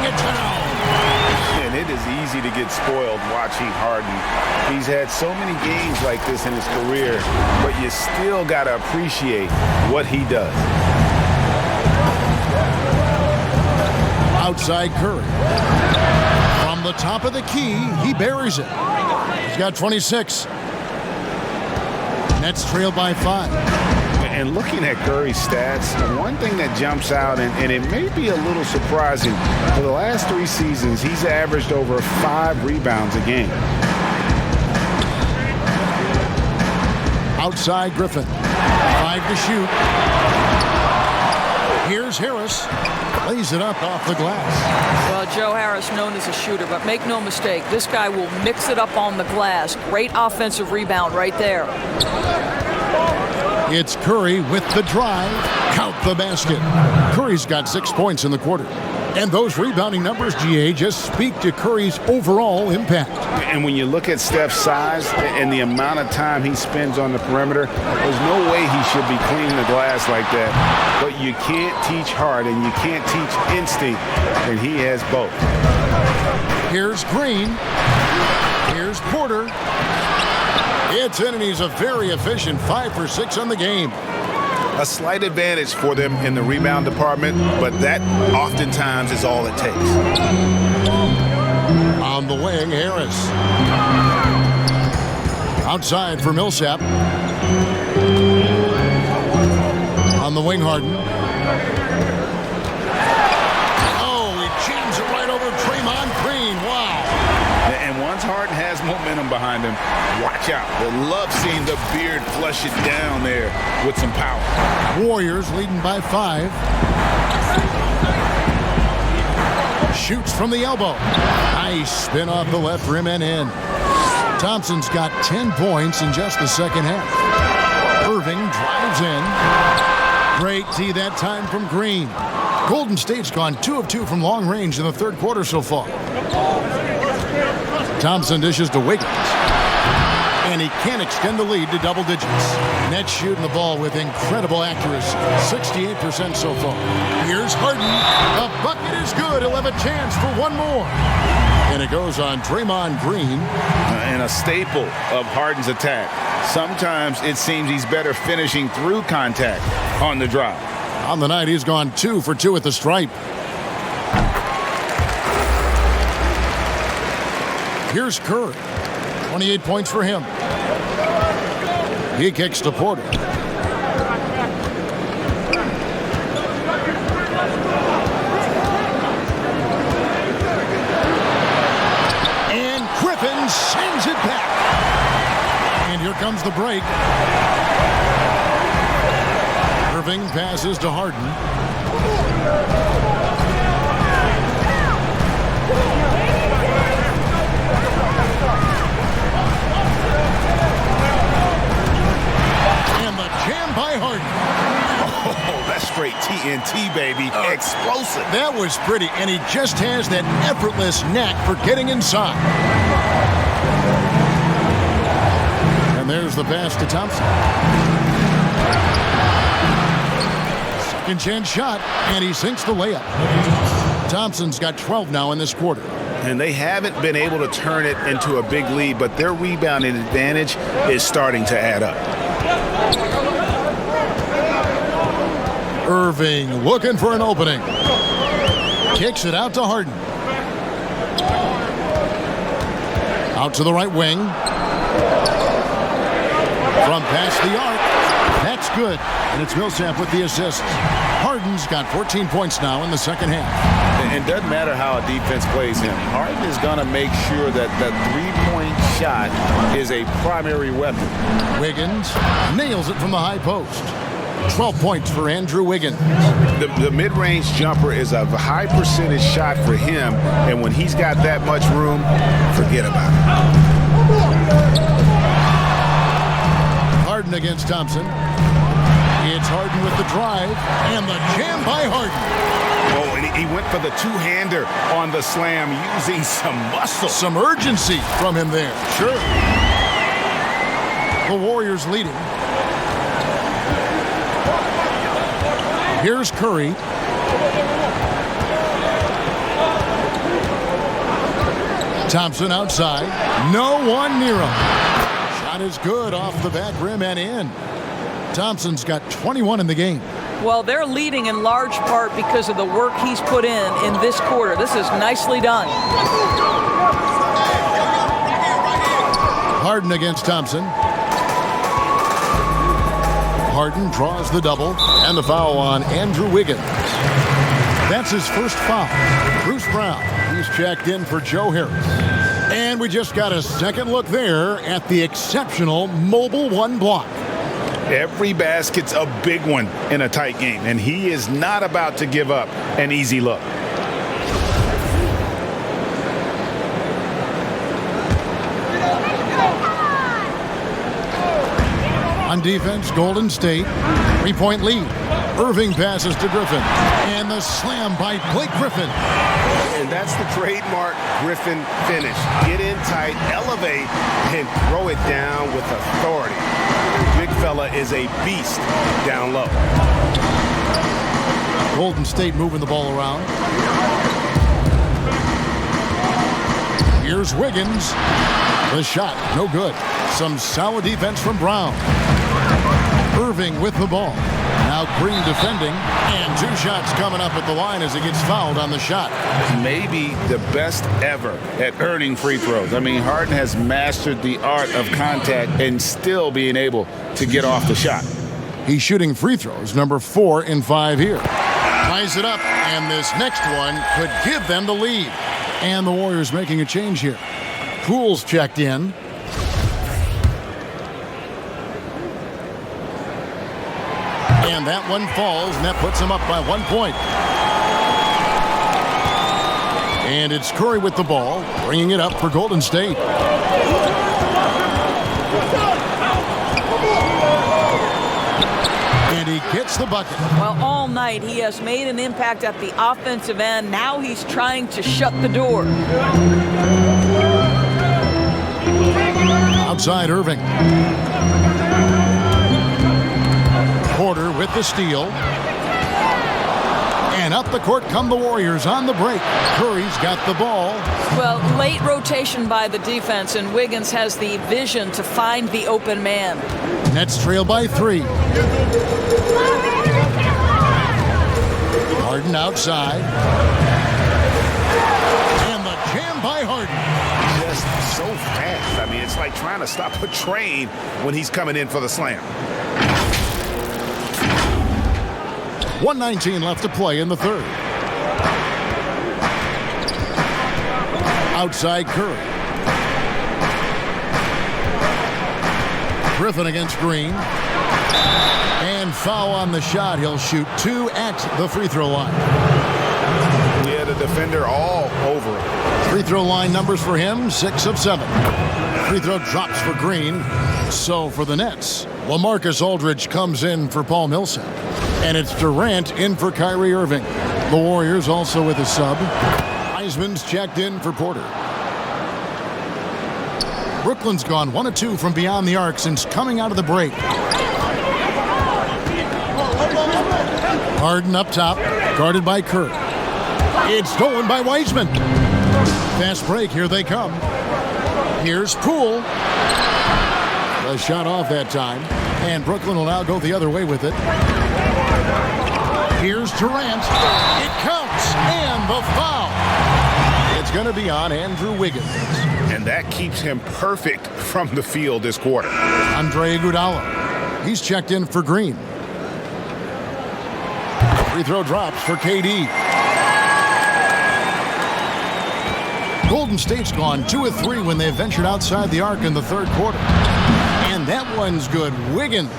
it down. And it is easy to get spoiled watching Harden. He's had so many games like this in his career, but you still got to appreciate what he does. Outside Curry. From the top of the key, he buries it. He's got 26. Nets trail by 5. And looking at Curry's stats, one thing that jumps out, and it may be a little surprising, for the last 3 seasons, he's averaged over 5 rebounds a game. Outside Griffin. 5 to shoot. Here's Harris. Lays it up off the glass. Well, Joe Harris, known as a shooter, but make no mistake, this guy will mix it up on the glass. Great offensive rebound right there. It's Curry with the drive. Count the basket. Curry's got 6 points in the quarter. And those rebounding numbers, GA, just speak to Curry's overall impact. And when you look at Steph's size and the amount of time he spends on the perimeter, there's no way he should be cleaning the glass like that. But you can't teach heart and you can't teach instinct, and he has both. Here's Green. Here's Porter. It's in, and he's a very efficient 5 for 6 on the game. A slight advantage for them in the rebound department, but that oftentimes is all it takes. On the wing, Harris. Outside for Millsap. On the wing, Harden. Oh, he jams it right over Draymond Green. Wow. And once Harden has momentum behind him, watch out. They love seeing the beard flush it down there with some power. Warriors leading by 5. Shoots from the elbow. Nice spin off the left rim and in. Thompson's got 10 points in just the second half. Irving drives in. Great tee that time from Green. Golden State's gone 2 of 2 from long range in the third quarter so far. Thompson dishes to Wiggins. And he can extend the lead to double digits. Nets shooting the ball with incredible accuracy. 68% so far. Here's Harden. The bucket is good. He'll have a chance for one more. And it goes on Draymond Green. And a staple of Harden's attack. Sometimes it seems he's better finishing through contact on the drive. On the night, he's gone 2 for 2 at the stripe. Here's Curry. 28 points for him. He kicks to Porter. And Griffin sends it back. And here comes the break. Irving passes to Harden. By Harden. Oh, that's straight TNT, baby. Explosive. That was pretty, and he just has that effortless knack for getting inside. And there's the pass to Thompson. Second chance shot, and he sinks the layup. Thompson's got 12 now in this quarter. And they haven't been able to turn it into a big lead, but their rebounding advantage is starting to add up. Irving looking for an opening. Kicks it out to Harden. Out to the right wing. From past the arc. That's good. And it's Millsap with the assist. Harden's got 14 points now in the second half. And it doesn't matter how a defense plays him. Harden is going to make sure that the three-point shot is a primary weapon. Wiggins nails it from the high post. 12 points for Andrew Wiggins. The mid-range jumper is a high percentage shot for him, and when he's got that much room, forget about it. Harden against Thompson. It's Harden with the drive, and the jam by Harden. Oh, and he went for the two-hander on the slam, using some muscle. Some urgency from him there. Sure. The Warriors leading. Here's Curry. Thompson outside. No one near him. Shot is good off the back rim and in. Thompson's got 21 in the game. Well, they're leading in large part because of the work he's put in this quarter. This is nicely done. Harden against Thompson. Harden draws the double and the foul on Andrew Wiggins. That's his first foul. Bruce Brown, he's checked in for Joe Harris. And we just got a second look there at the exceptional Mobile One block. Every basket's a big one in a tight game, and he is not about to give up an easy look. On defense, Golden State, 3-point lead. Irving passes to Griffin, and the slam by Blake Griffin. And that's the trademark Griffin finish. Get in tight, elevate, and throw it down with authority. Big fella is a beast down low. Golden State moving the ball around. Here's Wiggins. The shot, no good. Some solid defense from Brown. Irving with the ball. Now Green defending, and 2 shots coming up at the line as he gets fouled on the shot. Maybe the best ever at earning free throws. I mean, Harden has mastered the art of contact and still being able to get off the shot. He's shooting free throws, number 4 in 5 here. Ties it up, and this next one could give them the lead. And the Warriors making a change here. Poole's checked in. And that one falls, and that puts him up by 1 point. And it's Curry with the ball, bringing it up for Golden State. And he gets the bucket. Well, all night he has made an impact at the offensive end. Now he's trying to shut the door. Outside Irving. Porter with the steal. And up the court come the Warriors on the break. Curry's got the ball. Well, late rotation by the defense, and Wiggins has the vision to find the open man. Nets trail by 3. Harden outside. And the jam by Harden. Just so fast. I mean, it's like trying to stop a train when he's coming in for the slam. 1:19 left to play in the third. Outside Curry. Griffin against Green. And foul on the shot. He'll shoot 2 at the free throw line. Yeah, the defender all over him. Free throw line numbers for him, 6 of 7. Free throw drops for Green. So for the Nets, LaMarcus Aldridge comes in for Paul Millsap. And it's Durant in for Kyrie Irving. The Warriors also with a sub. Wiseman's checked in for Porter. Brooklyn's gone 1 of 2 from beyond the arc since coming out of the break. Harden up top, guarded by Curry. It's stolen by Wiseman. Fast break, here they come. Here's Poole. A shot off that time. And Brooklyn will now go the other way with it. Here's Durant. It counts. And the foul. It's going to be on Andrew Wiggins. And that keeps him perfect from the field this quarter. Andre Iguodala. He's checked in for Green. Free throw drops for KD. Golden State's gone 2 of 3 when they ventured outside the arc in the third quarter. And that one's good. Wiggins.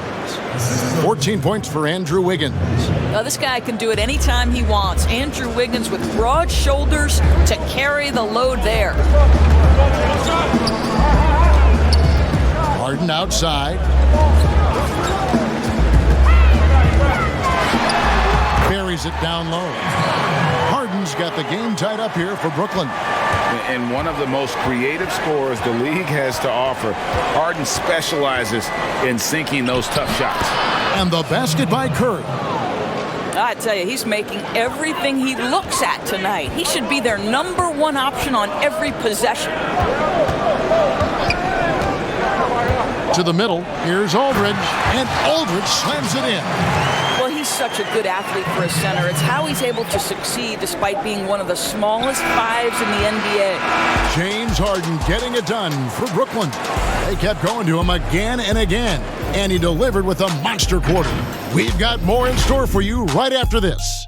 14 points for Andrew Wiggins. Now, this guy can do it anytime he wants. Andrew Wiggins with broad shoulders to carry the load there. Harden outside. Buries it down low. Harden's got the game tied up here for Brooklyn. And one of the most creative scorers the league has to offer. Harden specializes in sinking those tough shots. And the basket by Curry. I tell you, he's making everything he looks at tonight. He should be their #1 option on every possession. To the middle, here's Aldridge, and Aldridge slams it in. Well, he's such a good athlete for a center. It's how he's able to succeed despite being one of the smallest fives in the NBA. James Harden getting it done for Brooklyn. They kept going to him again and again, and he delivered with a monster quarter. We've got more in store for you right after this.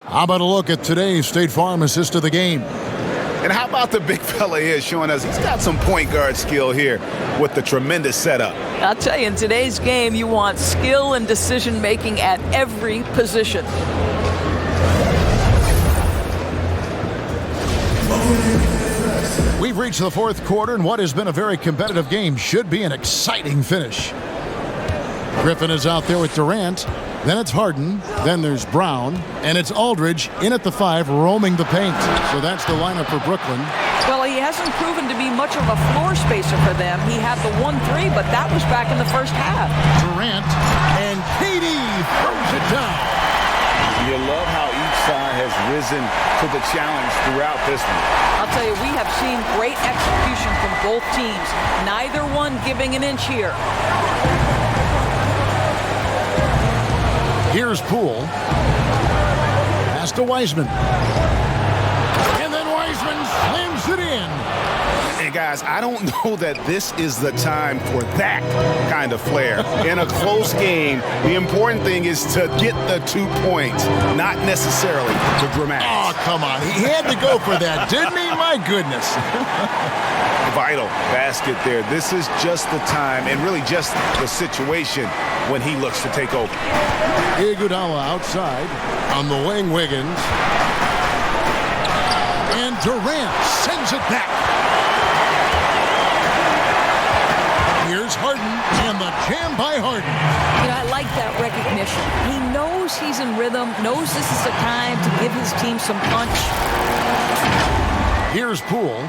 How about a look at today's State Farm assist of the game? And how about the big fella here showing us he's got some point guard skill here with the tremendous setup. I'll tell you, in today's game, you want skill and decision-making at every position. We've reached the fourth quarter, and what has been a very competitive game should be an exciting finish. Griffin is out there with Durant. Then it's Harden, then there's Brown, and it's Aldridge in at the 5 roaming the paint. So that's the lineup for Brooklyn. Well, he hasn't proven to be much of a floor spacer for them. He had the 1-3, but that was back in the first half. Durant, and KD throws it down. You love how each side has risen to the challenge throughout this one. I'll tell you, we have seen great execution from both teams. Neither one giving an inch here. Here's Poole. Pass to Wiseman. And then Wiseman slams it in. Hey, guys, I don't know that this is the time for that kind of flair. In a close game, the important thing is to get the 2 points, not necessarily the dramatics. Oh, come on. He had to go for that, didn't he? My goodness. Vital basket there. This is just the time and really just the situation when he looks to take over. Iguodala outside on the wing. Wiggins. And Durant sends it back. Here's Harden and the jam by Harden. You know, I like that recognition. He knows he's in rhythm, knows this is the time to give his team some punch. Here's Poole.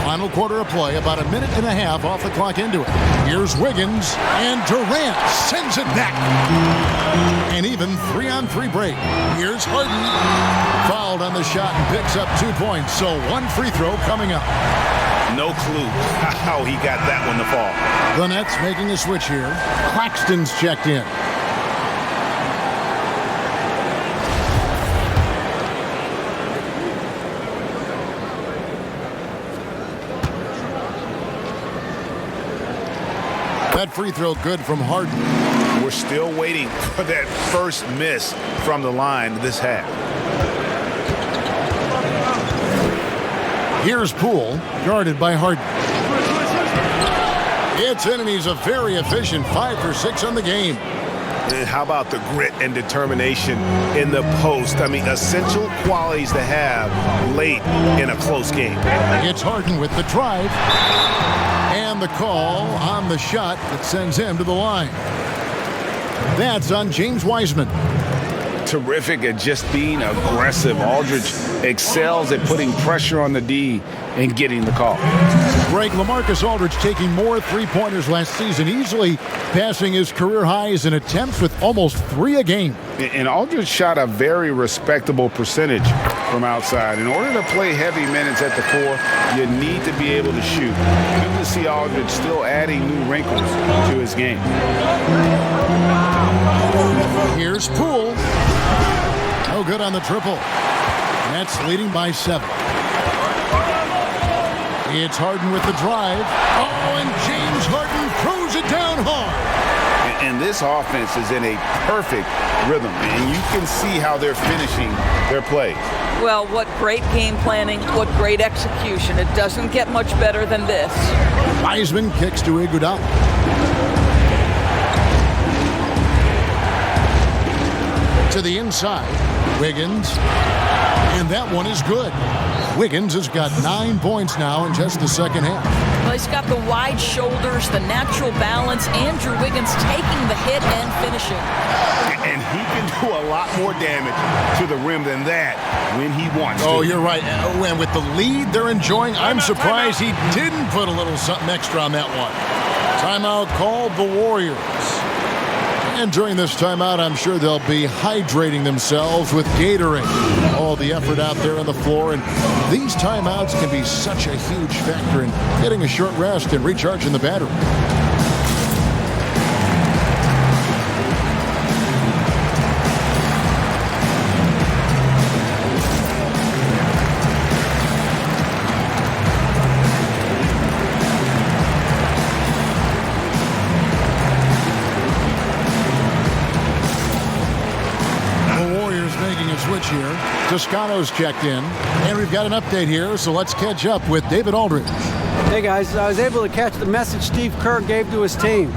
Final quarter of play, about a minute and a half off the clock into it. Here's Wiggins, and Durant sends it back. And even 3-on-3 break. Here's Harden. Fouled on the shot and picks up 2 points, so 1 free throw coming up. No clue how he got that one to fall. The Nets making a switch here. Claxton's checked in. That free throw good from Harden. We're still waiting for that first miss from the line this half. Here's Poole, guarded by Harden. It's in, and he's a very efficient 5 for 6 on the game. And how about the grit and determination in the post? I mean, essential qualities to have late in a close game. It's Harden with the drive. And the call on the shot that sends him to the line. That's on James Wiseman. Terrific at just being aggressive. Aldridge excels at putting pressure on the D and getting the call. Greg, LaMarcus Aldridge taking more three-pointers last season, easily passing his career highs in attempts with almost 3 a game. And Aldridge shot a very respectable percentage from outside. In order to play heavy minutes at the 4, you need to be able to shoot. Good to see Aldridge still adding new wrinkles to his game. Here's Poole. No good on the triple. Nets leading by 7. It's Harden with the drive. Oh, and James Harden throws it down hard. And this offense is in a perfect rhythm, and you can see how they're finishing their plays. Well, what great game planning, what great execution. It doesn't get much better than this. Wiseman kicks to Iguodala. To the inside. Wiggins. And that one is good. Wiggins has got 9 points now in just the second half. Well, he's got the wide shoulders, the natural balance. Andrew Wiggins taking the hit and finishing. And he can do a lot more damage to the rim than that when he wants to. Oh, you're right. And with the lead they're enjoying, I'm surprised he didn't put a little something extra on that one. Timeout called the Warriors. And during this timeout, I'm sure they'll be hydrating themselves with Gatorade. All the effort out there on the floor. And these timeouts can be such a huge factor in getting a short rest and recharging the battery. Here. Toscano's checked in, and we've got an update here, so let's catch up with David Aldridge. Hey guys, I was able to catch the message Steve Kerr gave to his team.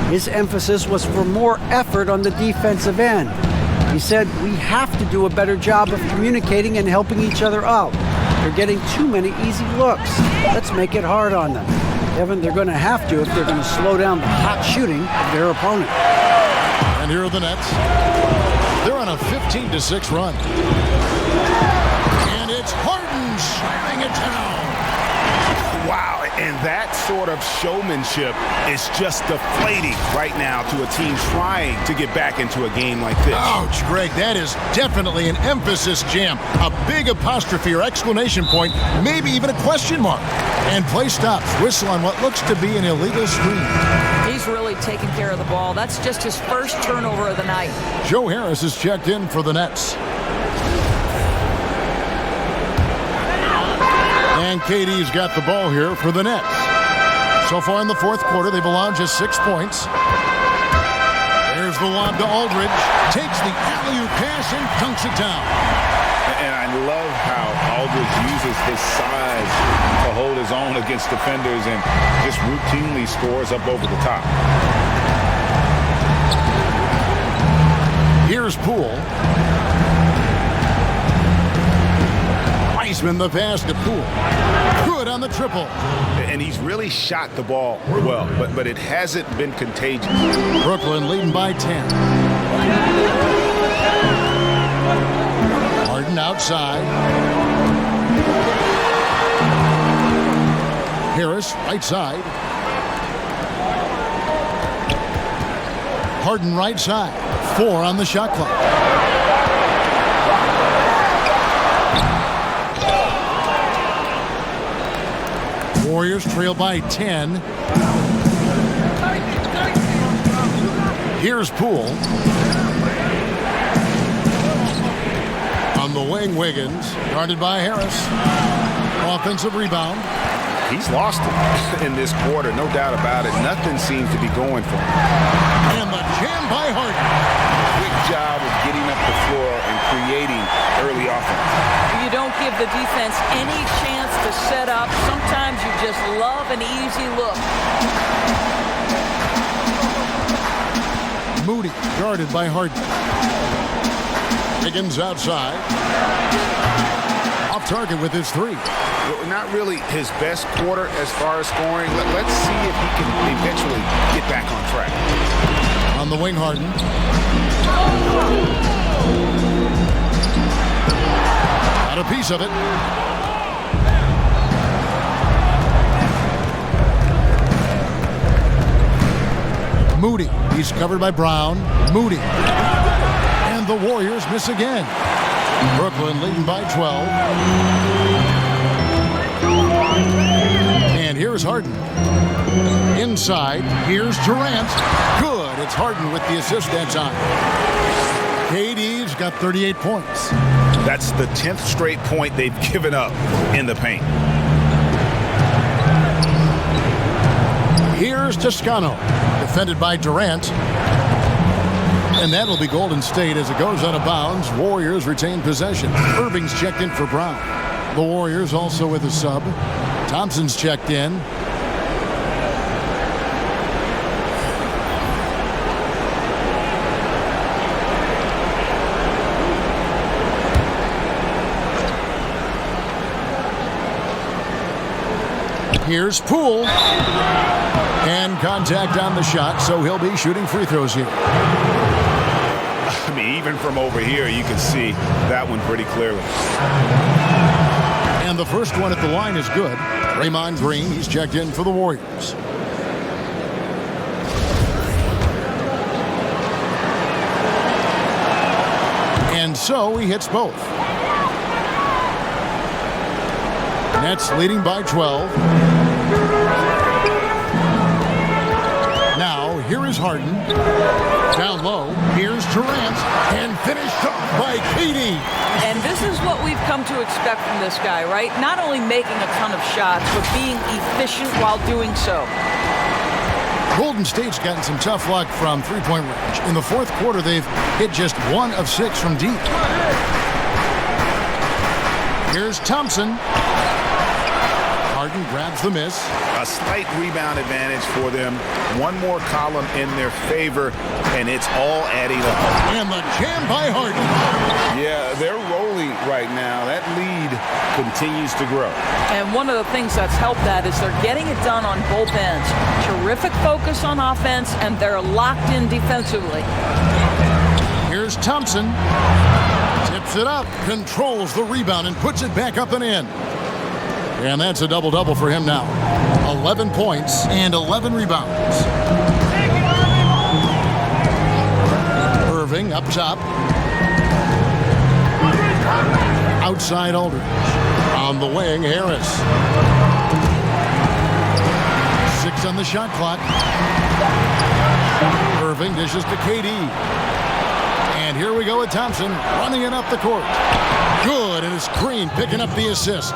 His emphasis was for more effort on the defensive end. He said, we have to do a better job of communicating and helping each other out. They're getting too many easy looks. Let's make it hard on them. Evan, they're going to have to if they're going to slow down the hot shooting of their opponent. And here are the Nets. They're on a 15-6 run. And it's Harden slamming it down. Wow, and that sort of showmanship is just deflating right now to a team trying to get back into a game like this. Ouch, Greg, that is definitely an emphasis jam. A big apostrophe or exclamation point, maybe even a question mark. And play stops. Whistle on what looks to be an illegal screen. He's really taking care of the ball. That's just his first turnover of the night. Joe Harris is checked in for the Nets. And KD's got the ball here for the Nets. So far in the fourth quarter, they've allowed just 6 points. There's the lob to Aldridge. Takes the alley-oop pass and dunks it down. And I love how Aldridge uses his size to hold his own against defenders and just routinely scores up over the top. Here's Poole. Wiseman the pass to Poole. Good on the triple. And he's really shot the ball well, but it hasn't been contagious. Brooklyn leading by 10. Harden outside. Harris right side. Harden right side. 4 on the shot clock. Warriors trail by 10. Here's Poole. On the wing, Wiggins. Guarded by Harris. Offensive rebound. He's lost it in this quarter, no doubt about it. Nothing seems to be going for him. And the jam by Harden. Quick job of getting up the floor and creating early offense. You don't give the defense any chance to set up. Sometimes you just love an easy look. Moody guarded by Harden. Higgins outside. Off target with his 3. Not really his best quarter as far as scoring. Let's see if he can eventually get back on track. On the wing, Harden. Got a piece of it. Moody. He's covered by Brown. Moody. And the Warriors miss again. Brooklyn leading by 12. And here's Harden. Inside. Here's Durant. Good. It's Harden with the assist that time. KD's got 38 points. That's the 10th straight point they've given up in the paint. Here's Toscano. Defended by Durant. And that'll be Golden State as it goes out of bounds. Warriors retain possession. Irving's checked in for Brown. The Warriors also with a sub. Thompson's checked in. Here's Poole. And contact on the shot, so he'll be shooting free throws here. I mean, even from over here, you can see that one pretty clearly. And the first one at the line is good. Draymond Green, he's checked in for the Warriors. And so he hits both. Nets leading by 12. Now, here is Harden. Down low, here's Durant, and finished off by KD. And this is what we've come to expect from this guy, right? Not only making a ton of shots, but being efficient while doing so. Golden State's gotten some tough luck from three-point range. In the fourth quarter, they've hit just 1 of 6 from deep. Here's Thompson. Harden grabs the miss. A slight rebound advantage for them. One more column in their favor, and it's all adding up. And the jam by Harden. Yeah, they're rolling right now. That lead continues to grow. And one of the things that's helped that is they're getting it done on both ends. Terrific focus on offense, and they're locked in defensively. Here's Thompson. Tips it up, controls the rebound, and puts it back up and in. And that's a double-double for him now. 11 points and 11 rebounds. Irving up top. Outside Aldridge. On the wing, Harris. 6 on the shot clock. Irving dishes to KD. And here we go with Thompson running it up the court. Good, and it's Green picking up the assist.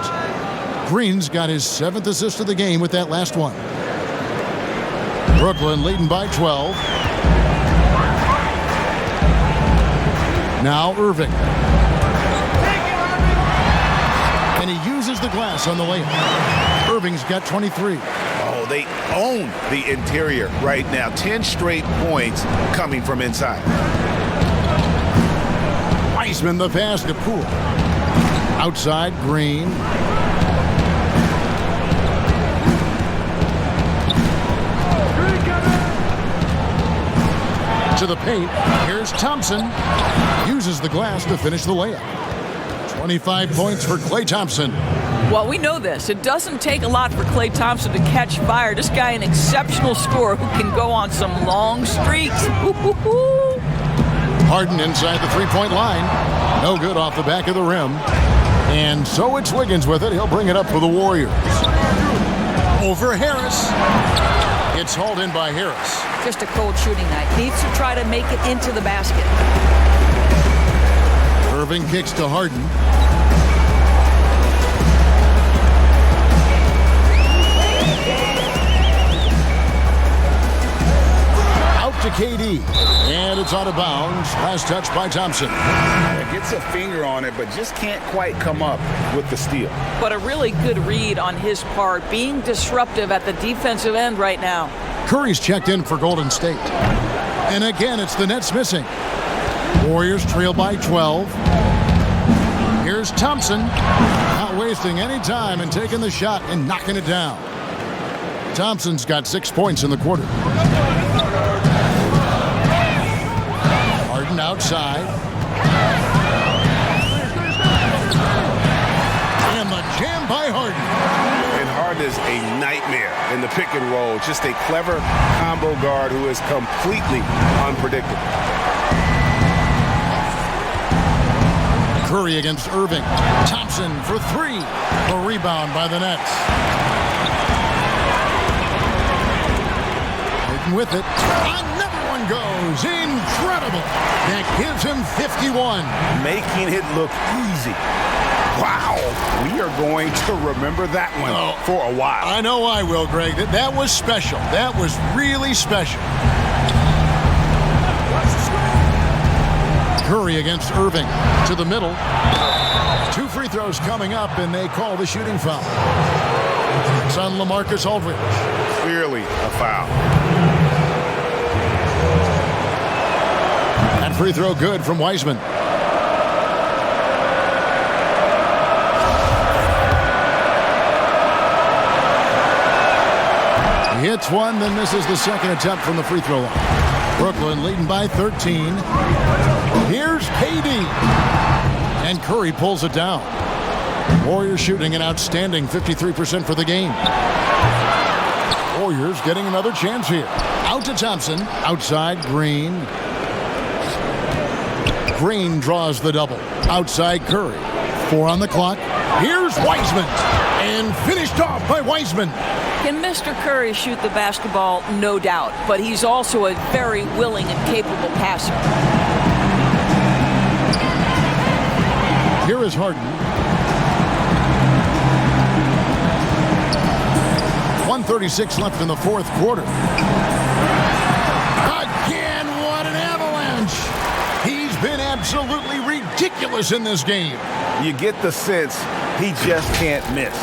Green's got his 7th assist of the game with that last one. Brooklyn leading by 12. Now Irving. And he uses the glass on the layup. Irving's got 23. Oh, they own the interior right now. 10 straight points coming from inside. Wiseman the pass to Poole. Outside, Green. To the paint. Here's Thompson. Uses the glass to finish the layup. 25 points for Klay Thompson. Well, we know this. It doesn't take a lot for Klay Thompson to catch fire. This guy, an exceptional scorer who can go on some long streaks. Harden inside the three-point line. No good off the back of the rim. And so it's Wiggins with it. He'll bring it up for the Warriors. Over Harris. It's hauled in by Harris. Just a cold shooting night. Needs to try to make it into the basket. Irving kicks to Harden. Out to KD. And it's out of bounds. Last touch by Thompson. Gets a finger on it, but just can't quite come up with the steal. But a really good read on his part, being disruptive at the defensive end right now. Curry's checked in for Golden State. And again, it's the Nets missing. Warriors trail by 12. Here's Thompson. Not wasting any time and taking the shot and knocking it down. Thompson's got 6 points in the quarter. Harden outside. And the jam by Harden. And Harden is a nightmare in the pick and roll. Just a clever combo guard who is completely unpredictable. Curry against Irving. Thompson for 3. A rebound by the Nets. Harden with it. Another one goes. Incredible. That gives him 51. Making it look easy. Wow. We are going to remember that one for a while. I know I will, Greg. That was special. That was really special. Curry against Irving. To the middle. 2 free throws coming up, and they call the shooting foul. It's on LaMarcus Aldridge. Clearly a foul. That free throw good from Wiseman. hits one, then misses the second attempt from the free throw line. Brooklyn leading by 13. Here's KD. And Curry pulls it down. Warriors shooting an outstanding 53% for the game. Warriors getting another chance here. Out to Thompson. Outside, Green. Green draws the double. Outside, Curry. 4 on the clock. Here's Wiseman. And finished off by Wiseman. Can Mr. Curry shoot the basketball? No doubt. But he's also a very willing and capable passer. Here is Harden. 1:36 left in the fourth quarter. Again, what an avalanche. He's been absolutely ridiculous in this game. You get the sense he just can't miss.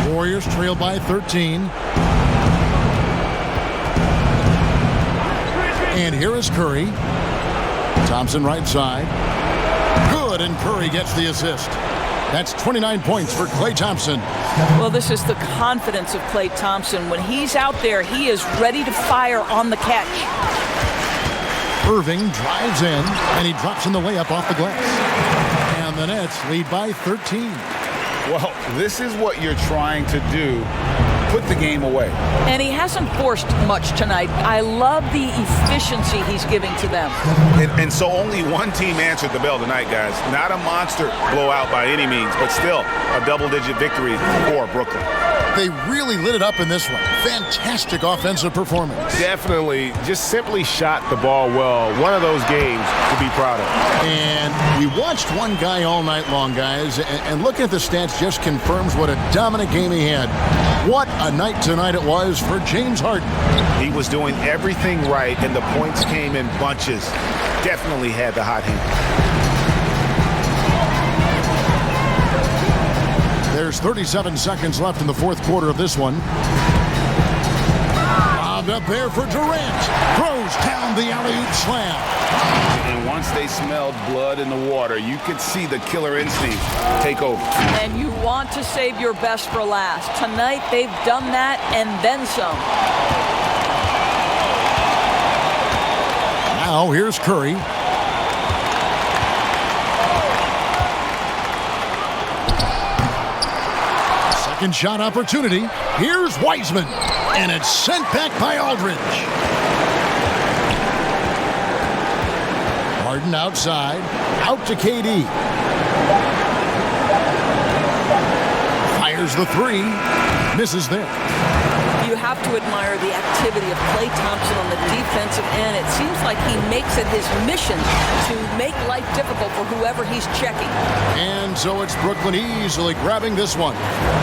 Warriors trail by 13. And here is Curry. Thompson right side. Good, and Curry gets the assist. That's 29 points for Klay Thompson. Well, this is the confidence of Klay Thompson. When he's out there, he is ready to fire on the catch. Irving drives in, and he drops in the layup off the glass. And the Nets lead by 13. Well, this is what you're trying to do. Put the game away. And he hasn't forced much tonight. I love the efficiency he's giving to them. And so only one team answered the bell tonight, guys. Not a monster blowout by any means, but still a double-digit victory for Brooklyn. They really lit it up in this one. Fantastic offensive performance. Definitely just simply shot the ball well. One of those games to be proud of. And we watched one guy all night long, guys, and looking at the stats just confirms what a dominant game he had. What a night tonight it was for James Harden. He was doing everything right, and the points came in bunches. Definitely had the hot hand. There's 37 seconds left in the fourth quarter of this one. Lobbed up there for Durant. Throws down the alley-oop slam. And once they smelled blood in the water, you could see the killer instinct take over. And you want to save your best for last. Tonight, they've done that and then some. Now, here's Curry. Second shot opportunity. Here's Wiseman. And it's sent back by Aldridge. Harden outside. Out to KD. Fires the three. Misses there. You have to admire the activity of Klay Thompson on the defensive end. It seems like he makes it his mission to make life difficult for whoever he's checking. And so it's Brooklyn easily grabbing this one.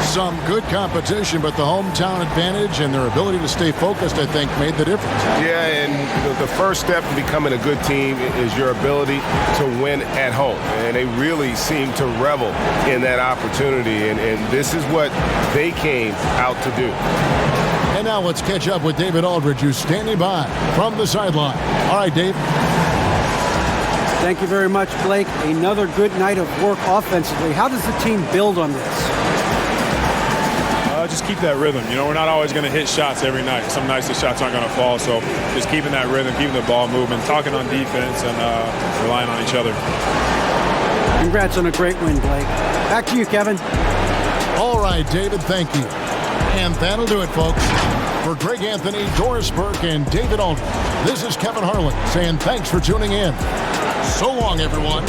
Some good competition, but the hometown advantage and their ability to stay focused, I think, made the difference. Yeah, and the first step in becoming a good team is your ability to win at home. And they really seem to revel in that opportunity. And this is what they came out to do. And now let's catch up with David Aldridge, who's standing by from the sideline. All right, Dave. Thank you very much, Blake. Another good night of work offensively. How does the team build on this? Just keep that rhythm. You know, we're not always going to hit shots every night. Some nights the shots aren't going to fall. So just keeping that rhythm, keeping the ball moving, talking on defense, and relying on each other. Congrats on a great win, Blake. Back to you, Kevin. All right, David, thank you. And that'll do it, folks. For Greg Anthony, Doris Burke, and David Aldridge, this is Kevin Harlan saying thanks for tuning in. So long, everyone.